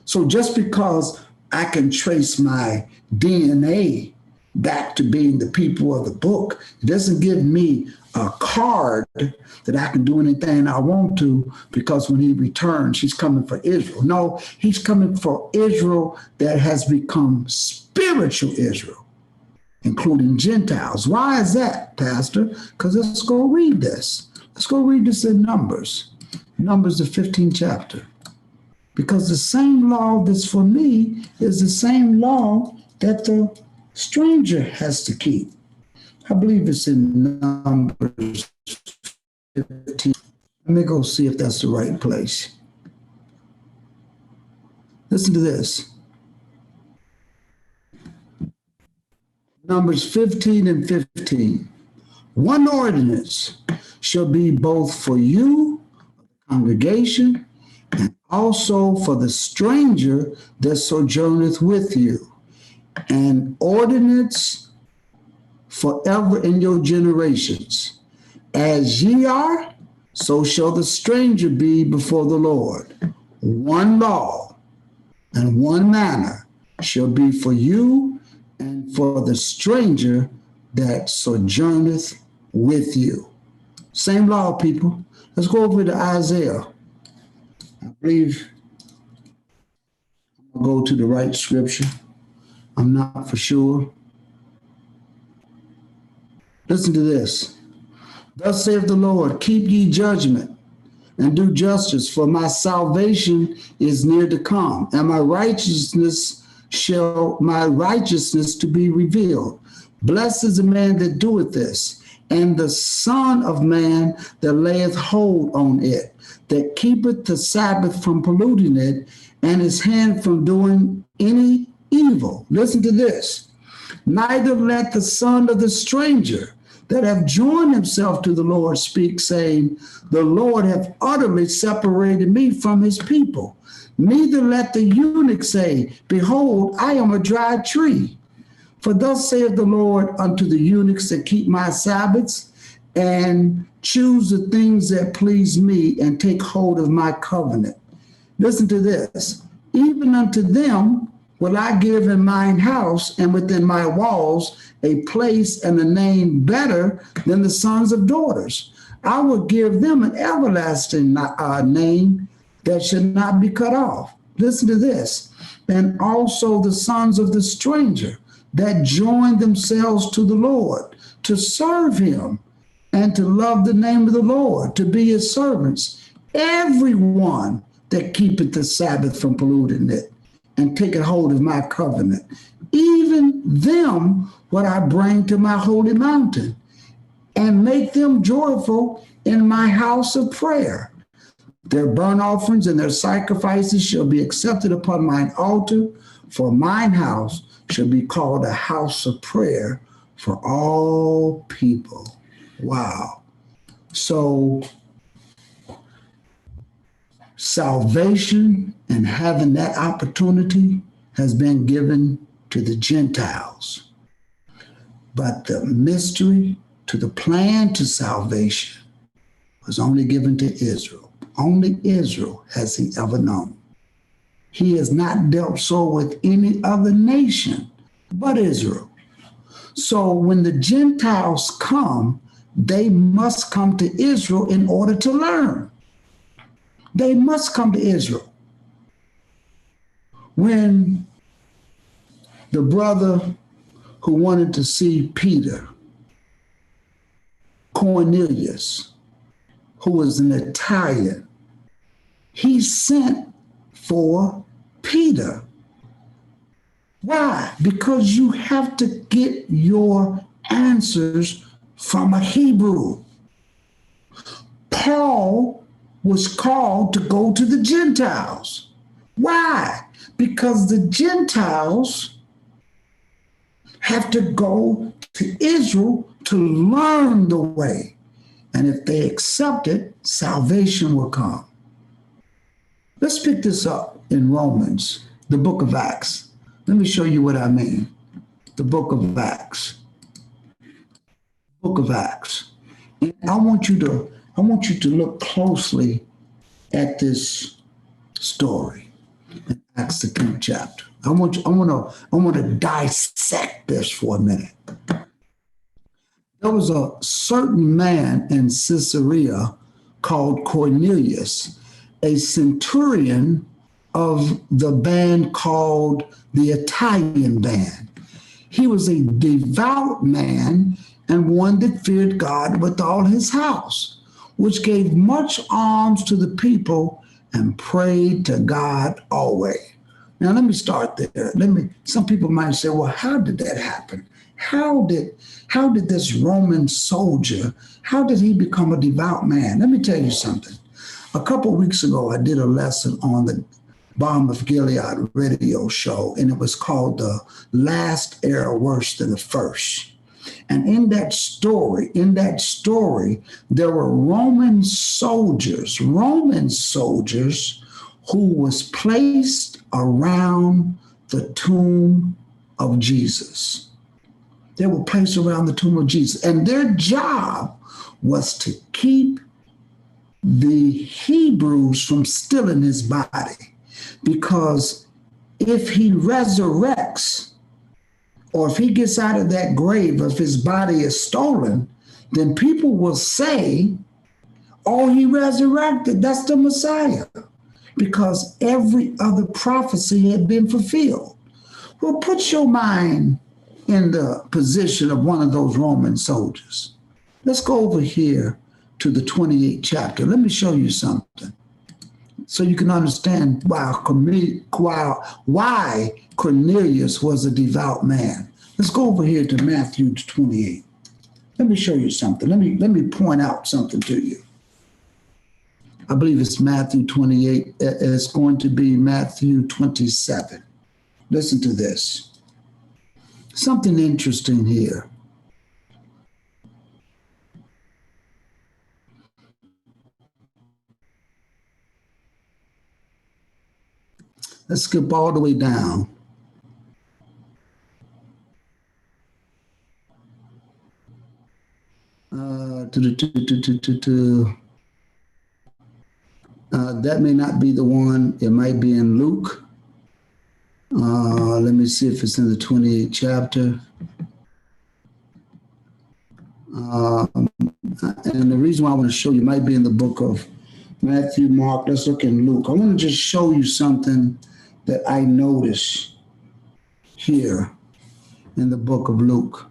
So just because I can trace my DNA back to being the people of the book, it doesn't give me a card that I can do anything I want to, because when he returns, he's coming for Israel. No, he's coming for Israel that has become spiritual Israel, including Gentiles. Why is that, Pastor? Because let's go read this. Let's go read this in Numbers, the 15th chapter. Because the same law that's for me is the same law that the stranger has to keep. I believe it's in Numbers 15. Let me go see if that's the right place. Listen to this. Numbers 15 and 15. One ordinance shall be both for you, congregation, and also for the stranger that sojourneth with you. An ordinance forever in your generations. As ye are, so shall the stranger be before the Lord. One law and one manner shall be for you and for the stranger that sojourneth with you. Same law, people. Let's go over to Isaiah. I believe I'll go to the right scripture. I'm not for sure. Listen to this. Thus saith the Lord, keep ye judgment and do justice, for my salvation is near to come, and my righteousness to be revealed. Blessed is the man that doeth this, and the Son of Man that layeth hold on it, that keepeth the Sabbath from polluting it, and his hand from doing any evil. Listen to this. Neither let the son of the stranger that have joined themselves to the Lord speak, saying, the Lord hath utterly separated me from his people. Neither let the eunuch say, behold, I am a dry tree. For thus saith the Lord unto the eunuchs that keep my Sabbaths, and choose the things that please me, and take hold of my covenant. Listen to this. Even unto them will I give in mine house and within my walls a place and a name better than the sons of daughters. I will give them an everlasting name that should not be cut off. Listen to this. And also the sons of the stranger that join themselves to the Lord, to serve him and to love the name of the Lord, to be his servants. Everyone that keepeth the Sabbath from polluting it and taketh hold of my covenant, even them what I bring to my holy mountain, and make them joyful in my house of prayer. Their burnt offerings and their sacrifices shall be accepted upon mine altar, for mine house shall be called a house of prayer for all people. Wow. So salvation and having that opportunity has been given to the Gentiles. But the mystery to the plan to salvation was only given to Israel. Only Israel has he ever known. He has not dealt so with any other nation but Israel. So when the Gentiles come, they must come to Israel in order to learn. They must come to Israel. When the brother who wanted to see Peter, Cornelius, who was an Italian, he sent for Peter. Why? Because you have to get your answers from a Hebrew. Paul was called to go to the Gentiles. Why? Because the Gentiles have to go to Israel to learn the way. And if they accept it, salvation will come. Let's pick this up in Romans, the book of Acts. Let me show you what I mean. The book of Acts. Book of Acts. And I want you to look closely at this story in Acts the 10th chapter. I want to dissect this for a minute. There was a certain man in Caesarea called Cornelius, a centurion of the band called the Italian band. He was a devout man and one that feared God with all his house, which gave much alms to the people and prayed to God always. Now let me start there. Some people might say, well, how did that happen? How did this Roman soldier, how did he become a devout man? Let me tell you something. A couple of weeks ago, I did a lesson on the Balm of Gilead radio show, and it was called The Last Era Worse Than the First. And in that story, there were Roman soldiers who was placed around the tomb of Jesus. They were placed around the tomb of Jesus. And their job was to keep the Hebrews from stealing his body. Because if he resurrects, or if he gets out of that grave, if his body is stolen, then people will say, oh, he resurrected, that's the Messiah. Because every other prophecy had been fulfilled. Well, put your mind in the position of one of those Roman soldiers. Let's go over here to the 28th chapter. Let me show you something so you can understand why Cornelius was a devout man. Let's go over here to Matthew 28. Let me show you something. Let me point out something to you. I believe it's Matthew 28. It's going to be Matthew 27. Listen to this. Something interesting here. Let's skip all the way down. That may not be the one. It might be in Luke. Let me see if it's in the 28th chapter. And the reason why I want to show you might be in the book of Matthew, Mark. Let's look in Luke. I want to just show you something that I noticed here in the book of Luke.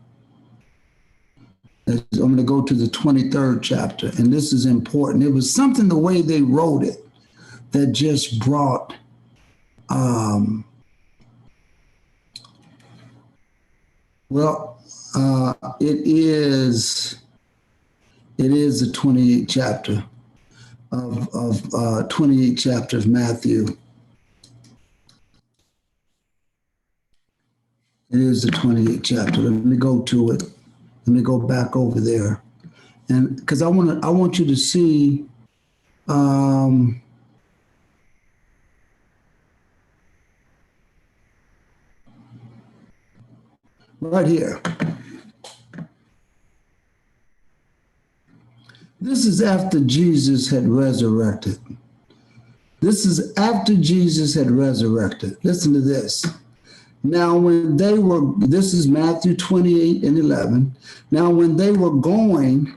I'm going to go to the 23rd chapter, and this is important. It was something the way they wrote it that just brought it is the 28th chapter of 28th chapter of Matthew. It is the 28th chapter. Let me go to it. Let me go back over there, and because I want you to see. Right here. This is after Jesus had resurrected. This is after Jesus had resurrected. Listen to this. Now, when they were, this is Matthew 28 and 11. Now, when they were going,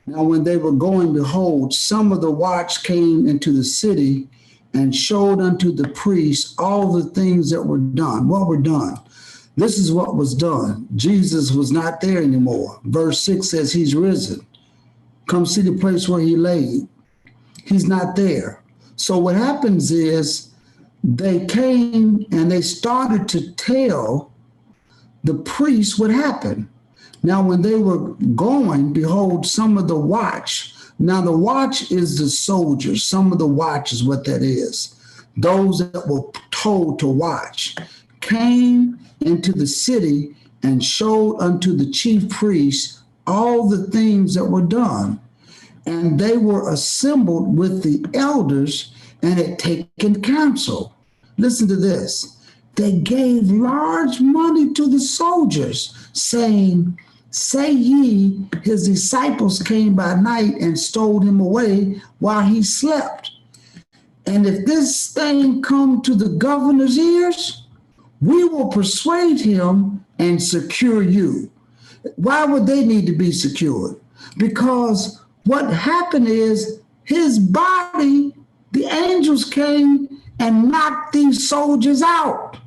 behold, some of the watch came into the city and showed unto the priests all the things that were done. What were done? This is what was done. Jesus was not there anymore. Verse 6 says he's risen. Come see the place where he laid. He's not there. So what happens is they came and they started to tell the priests what happened. Now, when they were going, behold, some of the watch. Now, the watch is the soldiers. Some of the watch is what that is. Those that were told to watch came into the city and showed unto the chief priests all the things that were done. And they were assembled with the elders and had taken counsel. Listen to this. They gave large money to the soldiers, saying, say ye, his disciples came by night and stole him away while he slept. And if this thing come to the governor's ears, we will persuade him and secure you. Why would they need to be secured? Because what happened is his body, the angels came and knocked these soldiers out.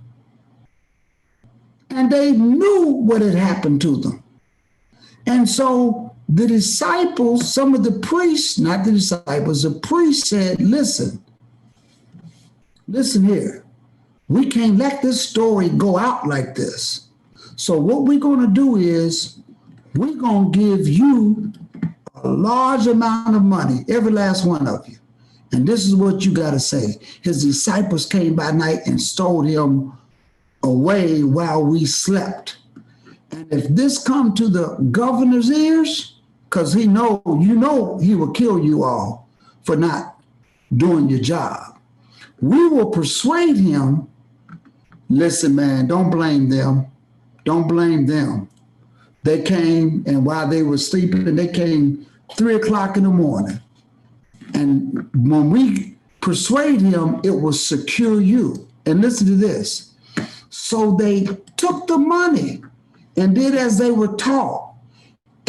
And they knew what had happened to them. And so the disciples, some of the priests, not the disciples, the priests said, listen here. We can't let this story go out like this. So what we're going to do is we're going to give you a large amount of money, every last one of you. And this is what you got to say. His disciples came by night and stole him away while we slept. And if this come to the governor's ears, because he will kill you all for not doing your job. We will persuade him. Listen, man, don't blame them. Don't blame them. They came, and while they were sleeping, they came 3 o'clock in the morning. And when we persuade him, it will secure you. And listen to this. So they took the money and did as they were taught.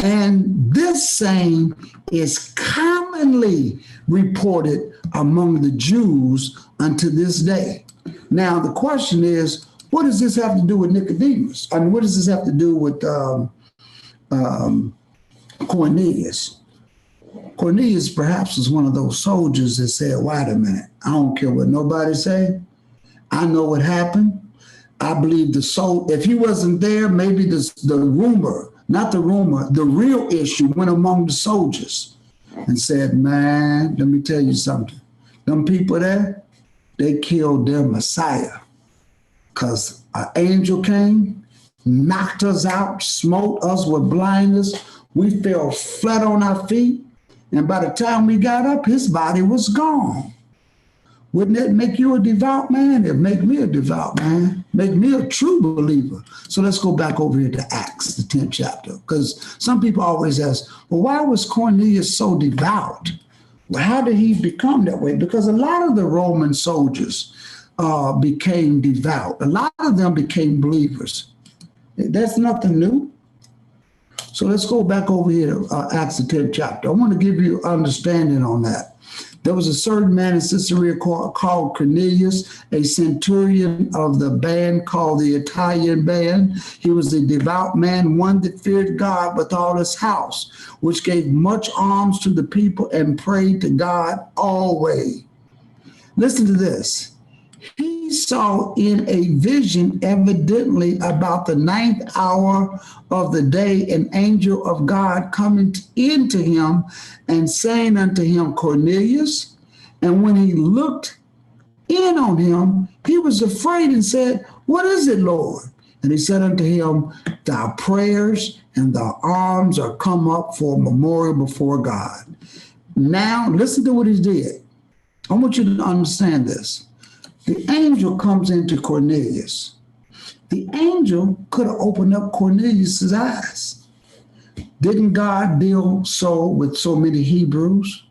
And this saying is commonly reported among the Jews unto this day. Now, the question is, what does this have to do with Nicodemus? I mean, what does this have to do with Cornelius? Cornelius perhaps was one of those soldiers that said, wait a minute, I don't care what nobody say. I know what happened. I believe if he wasn't there, maybe the real issue went among the soldiers and said, man, let me tell you something. Them people there, they killed their Messiah because an angel came, knocked us out, smote us with blindness. We fell flat on our feet. And by the time we got up, his body was gone. Wouldn't that make you a devout man? It'd make me a devout man, make me a true believer. So let's go back over here to Acts, the 10th chapter, because some people always ask, well, why was Cornelius so devout? Well, how did he become that way? Because a lot of the Roman soldiers became devout. A lot of them became believers. That's nothing new. So let's go back over here to Acts, the 10th chapter. I want to give you understanding on that. There was a certain man in Caesarea called Cornelius, a centurion of the band called the Italian band. He was a devout man, one that feared God with all his house, which gave much alms to the people and prayed to God always. Listen to this. He saw in a vision, evidently about the 9th hour of the day, an angel of God coming into him and saying unto him, Cornelius. And when he looked in on him, he was afraid and said, what is it, Lord? And he said unto him, thy prayers and thy alms are come up for a memorial before God. Now, listen to what he did. I want you to understand this. The angel comes into Cornelius. The angel could have opened up Cornelius' eyes. Didn't God deal so with so many Hebrews?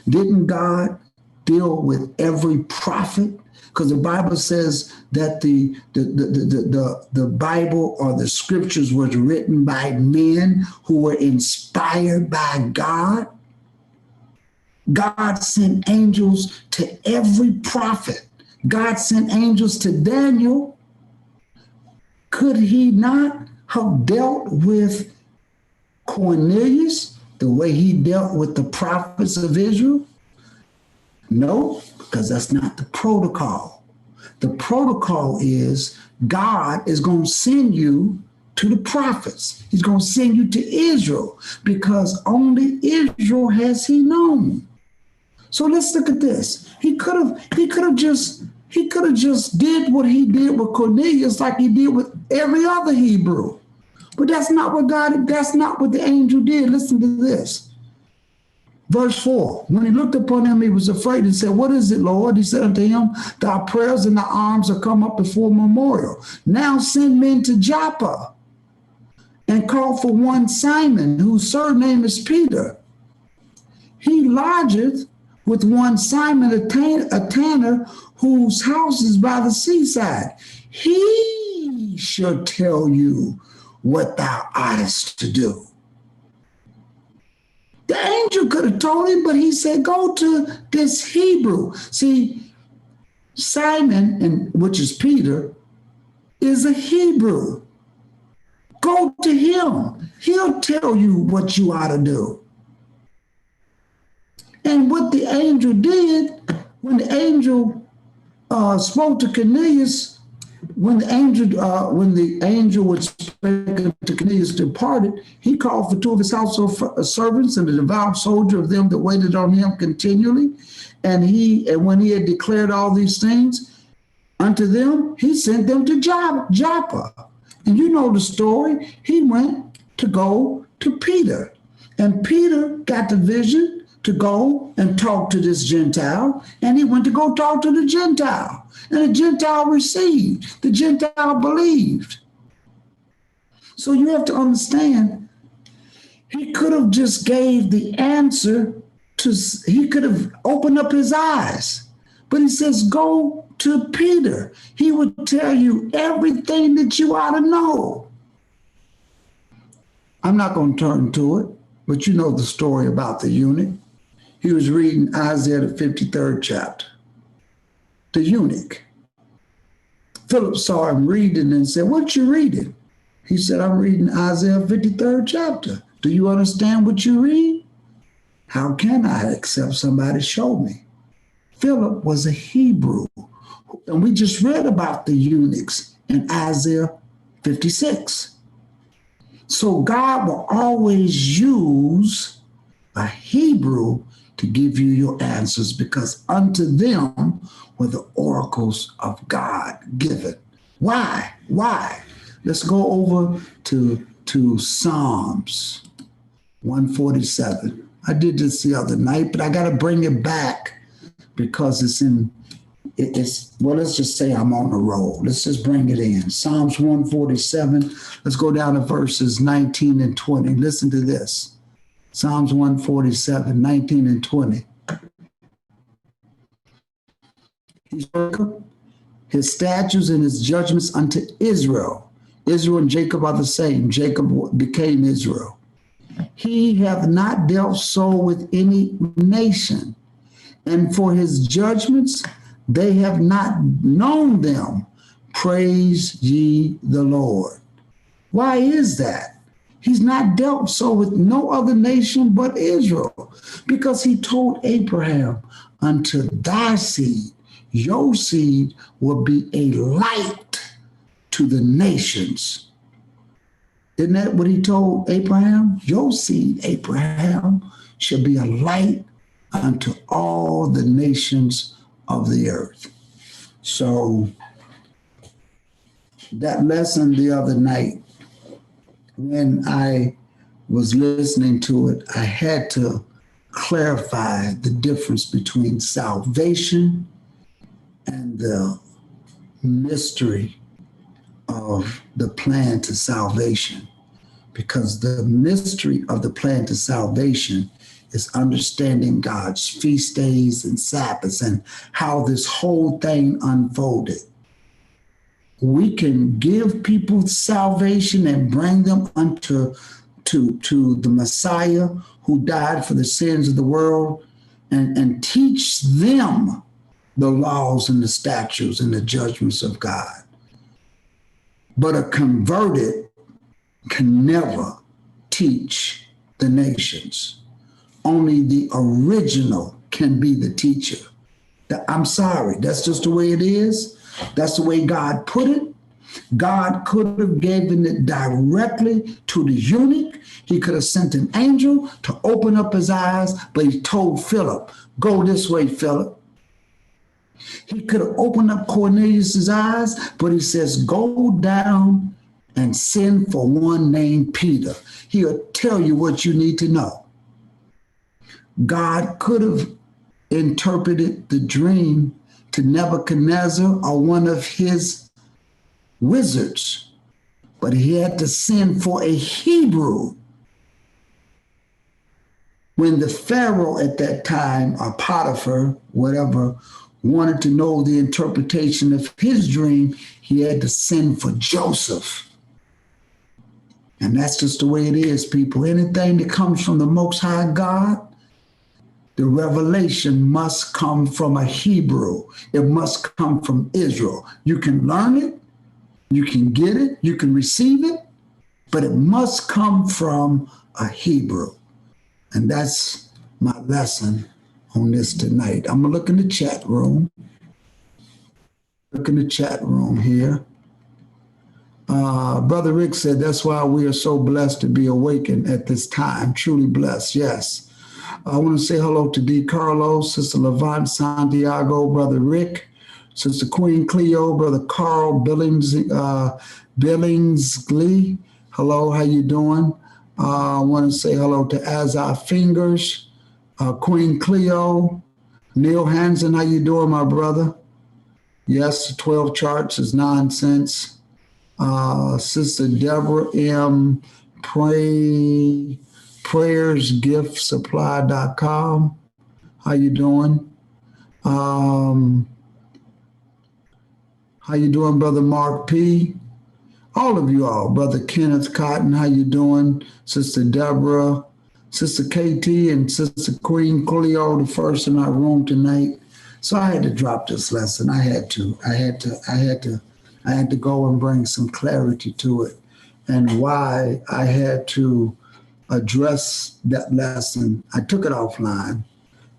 Didn't God deal with every prophet? Because the Bible says that the Bible or the scriptures was written by men who were inspired by God. God sent angels to every prophet. God sent angels to Daniel. Could he not have dealt with Cornelius the way he dealt with the prophets of Israel? No, because that's not the protocol. The protocol is God is going to send you to the prophets. He's going to send you to Israel because only Israel has he known. So let's look at this. He could have just did what he did with Cornelius like he did with every other Hebrew. But that's not what the angel did. Listen to this. Verse 4, when he looked upon him, he was afraid and said, what is it, Lord? He said unto him, thy prayers and thy alms are come up before memorial. Now send men to Joppa and call for one Simon, whose surname is Peter. He lodgeth with one Simon, a tanner, whose house is by the seaside. He shall tell you what thou oughtest to do. The angel could have told him, but he said, go to this Hebrew. See, Simon, and which is Peter, is a Hebrew. Go to him. He'll tell you what you ought to do. And what the angel did, when the angel spoke to Cornelius, when the angel was speaking to Cornelius departed, he called for two of his household servants and a devout soldier of them that waited on him continually. And when he had declared all these things unto them, he sent them to Joppa. And you know the story. He went to go to Peter. And Peter got the vision to go and talk to this Gentile, and he went to go talk to the Gentile, and the Gentile received, the Gentile believed. So you have to understand, he could have just gave the answer he could have opened up his eyes, but he says, go to Peter. He would tell you everything that you ought to know. I'm not going to turn to it, but you know the story about the eunuch. He was reading Isaiah, the 53rd chapter. The eunuch. Philip saw him reading and said, what you reading? He said, I'm reading Isaiah 53rd chapter. Do you understand what you read? How can I except somebody show me? Philip was a Hebrew. And we just read about the eunuchs in Isaiah 56. So God will always use a Hebrew to give you your answers, because unto them were the oracles of God given. Why? Let's go over to Psalms 147. I did this the other night, but I got to bring it back because it's in well, let's just say I'm on a roll. Let's just bring it in. Psalms 147. Let's go down to verses 19 and 20. Listen to this. Psalms 147, 19 and 20. His statutes and his judgments unto Israel. Israel and Jacob are the same. Jacob became Israel. He hath not dealt so with any nation, and for his judgments they have not known them. Praise ye the Lord. Why is that? He's not dealt so with no other nation but Israel, because he told Abraham, unto thy seed, your seed will be a light to the nations. Isn't that what he told Abraham? Your seed, Abraham, shall be a light unto all the nations of the earth. So that lesson the other night, when I was listening to it, I had to clarify the difference between salvation and the mystery of the plan to salvation. Because the mystery of the plan to salvation is understanding God's feast days and Sabbaths and how this whole thing unfolded. We can give people salvation and bring them unto the Messiah who died for the sins of the world, and teach them the laws and the statutes and the judgments of God. But a converted can never teach the nations. Only the original can be the teacher. I'm sorry, that's just the way it is. That's the way God put it. God could have given it directly to the eunuch. He could have sent an angel to open up his eyes, but he told Philip, go this way, Philip. He could have opened up Cornelius' eyes, but he says, go down and send for one named Peter. He'll tell you what you need to know. God could have interpreted the dream to Nebuchadnezzar or one of his wizards, but he had to send for a Hebrew. When the Pharaoh at that time, or Potiphar, whatever, wanted to know the interpretation of his dream, he had to send for Joseph. And that's just the way it is, people. Anything that comes from the Most High God, the revelation must come from a Hebrew. It must come from Israel. You can learn it, you can get it, you can receive it, but it must come from a Hebrew. And that's my lesson on this tonight. I'm gonna look in the chat room. Look in the chat room here. Brother Rick said, that's why we are so blessed to be awakened at this time. Truly blessed, yes. I want to say hello to D. Carlos, Sister Levant Santiago, Brother Rick, Sister Queen Cleo, Brother Carl Billingsley. Hello, how you doing? I want to say hello to Azar Fingers, Queen Cleo, Neil Hansen, how you doing, my brother? Yes, 12 charts is nonsense. Sister Deborah M. prayersgiftsupply.com. How you doing? How you doing, Brother Mark P? All of you all, Brother Kenneth Cotton, how you doing? Sister Deborah, Sister KT, and Sister Queen Cleo, the first in our room tonight. So I had to drop this lesson. I had to go and bring some clarity to it, and why I had to address that lesson. I took it offline,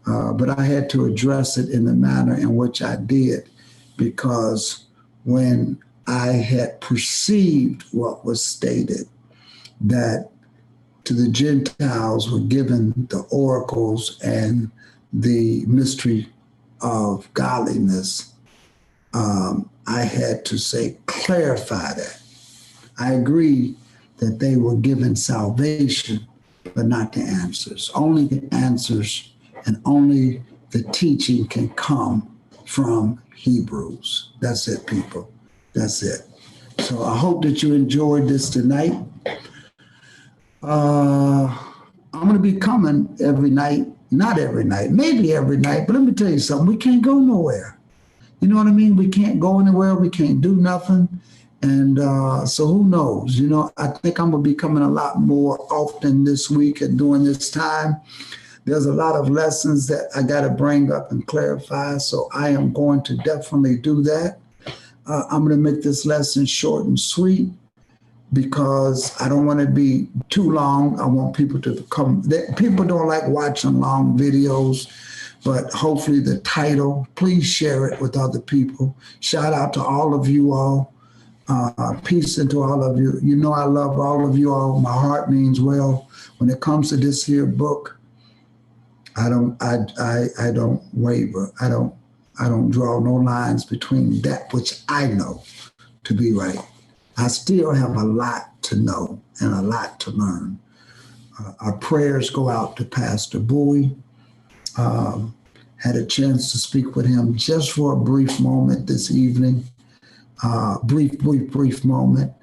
but I had to address it in the manner in which I did, because when I had perceived what was stated, that to the Gentiles were given the oracles and the mystery of godliness, I had to say, clarify that. I agree that they were given salvation, but not the answers. Only the answers and only the teaching can come from Hebrews. That's it, people. That's it. So I hope that you enjoyed this tonight. I'm going to be coming every night. Not every night, maybe every night. But let me tell you something. We can't go nowhere. You know what I mean? We can't go anywhere. We can't do nothing. And so who knows? You know, I think I'm going to be coming a lot more often this week and during this time. There's a lot of lessons that I got to bring up and clarify. So I am going to definitely do that. I'm going to make this lesson short and sweet because I don't want to be too long. I want people to come. People don't like watching long videos, but hopefully the title, please share it with other people. Shout out to all of you all. Peace into all of you. You know I love all of you all. My heart means well. When it comes to this here book, I don't waver. I don't draw no lines between that which I know to be right. I still have a lot to know and a lot to learn. Our prayers go out to Pastor Bowie. Had a chance to speak with him just for a brief moment this evening. Brief moment,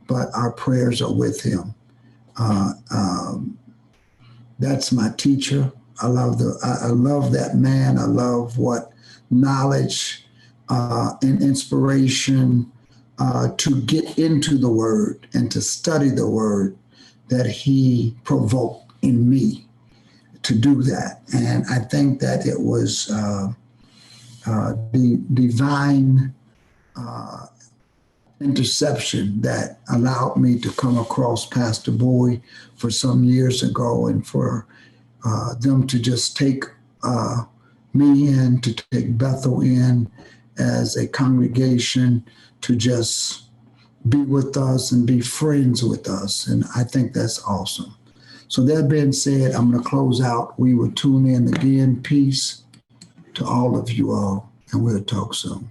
but our prayers are with him. That's my teacher. I love that man. I love what knowledge and inspiration to get into the word and to study the word that he provoked in me to do that. And I think that it was the divine interception that allowed me to come across Pastor Bowie for some years ago, and for them to just take me in, to take Bethel in as a congregation, to just be with us and be friends with us. And I think that's awesome. So that being said, I'm going to close out. We will tune in again. Peace to all of you all, and we'll talk soon.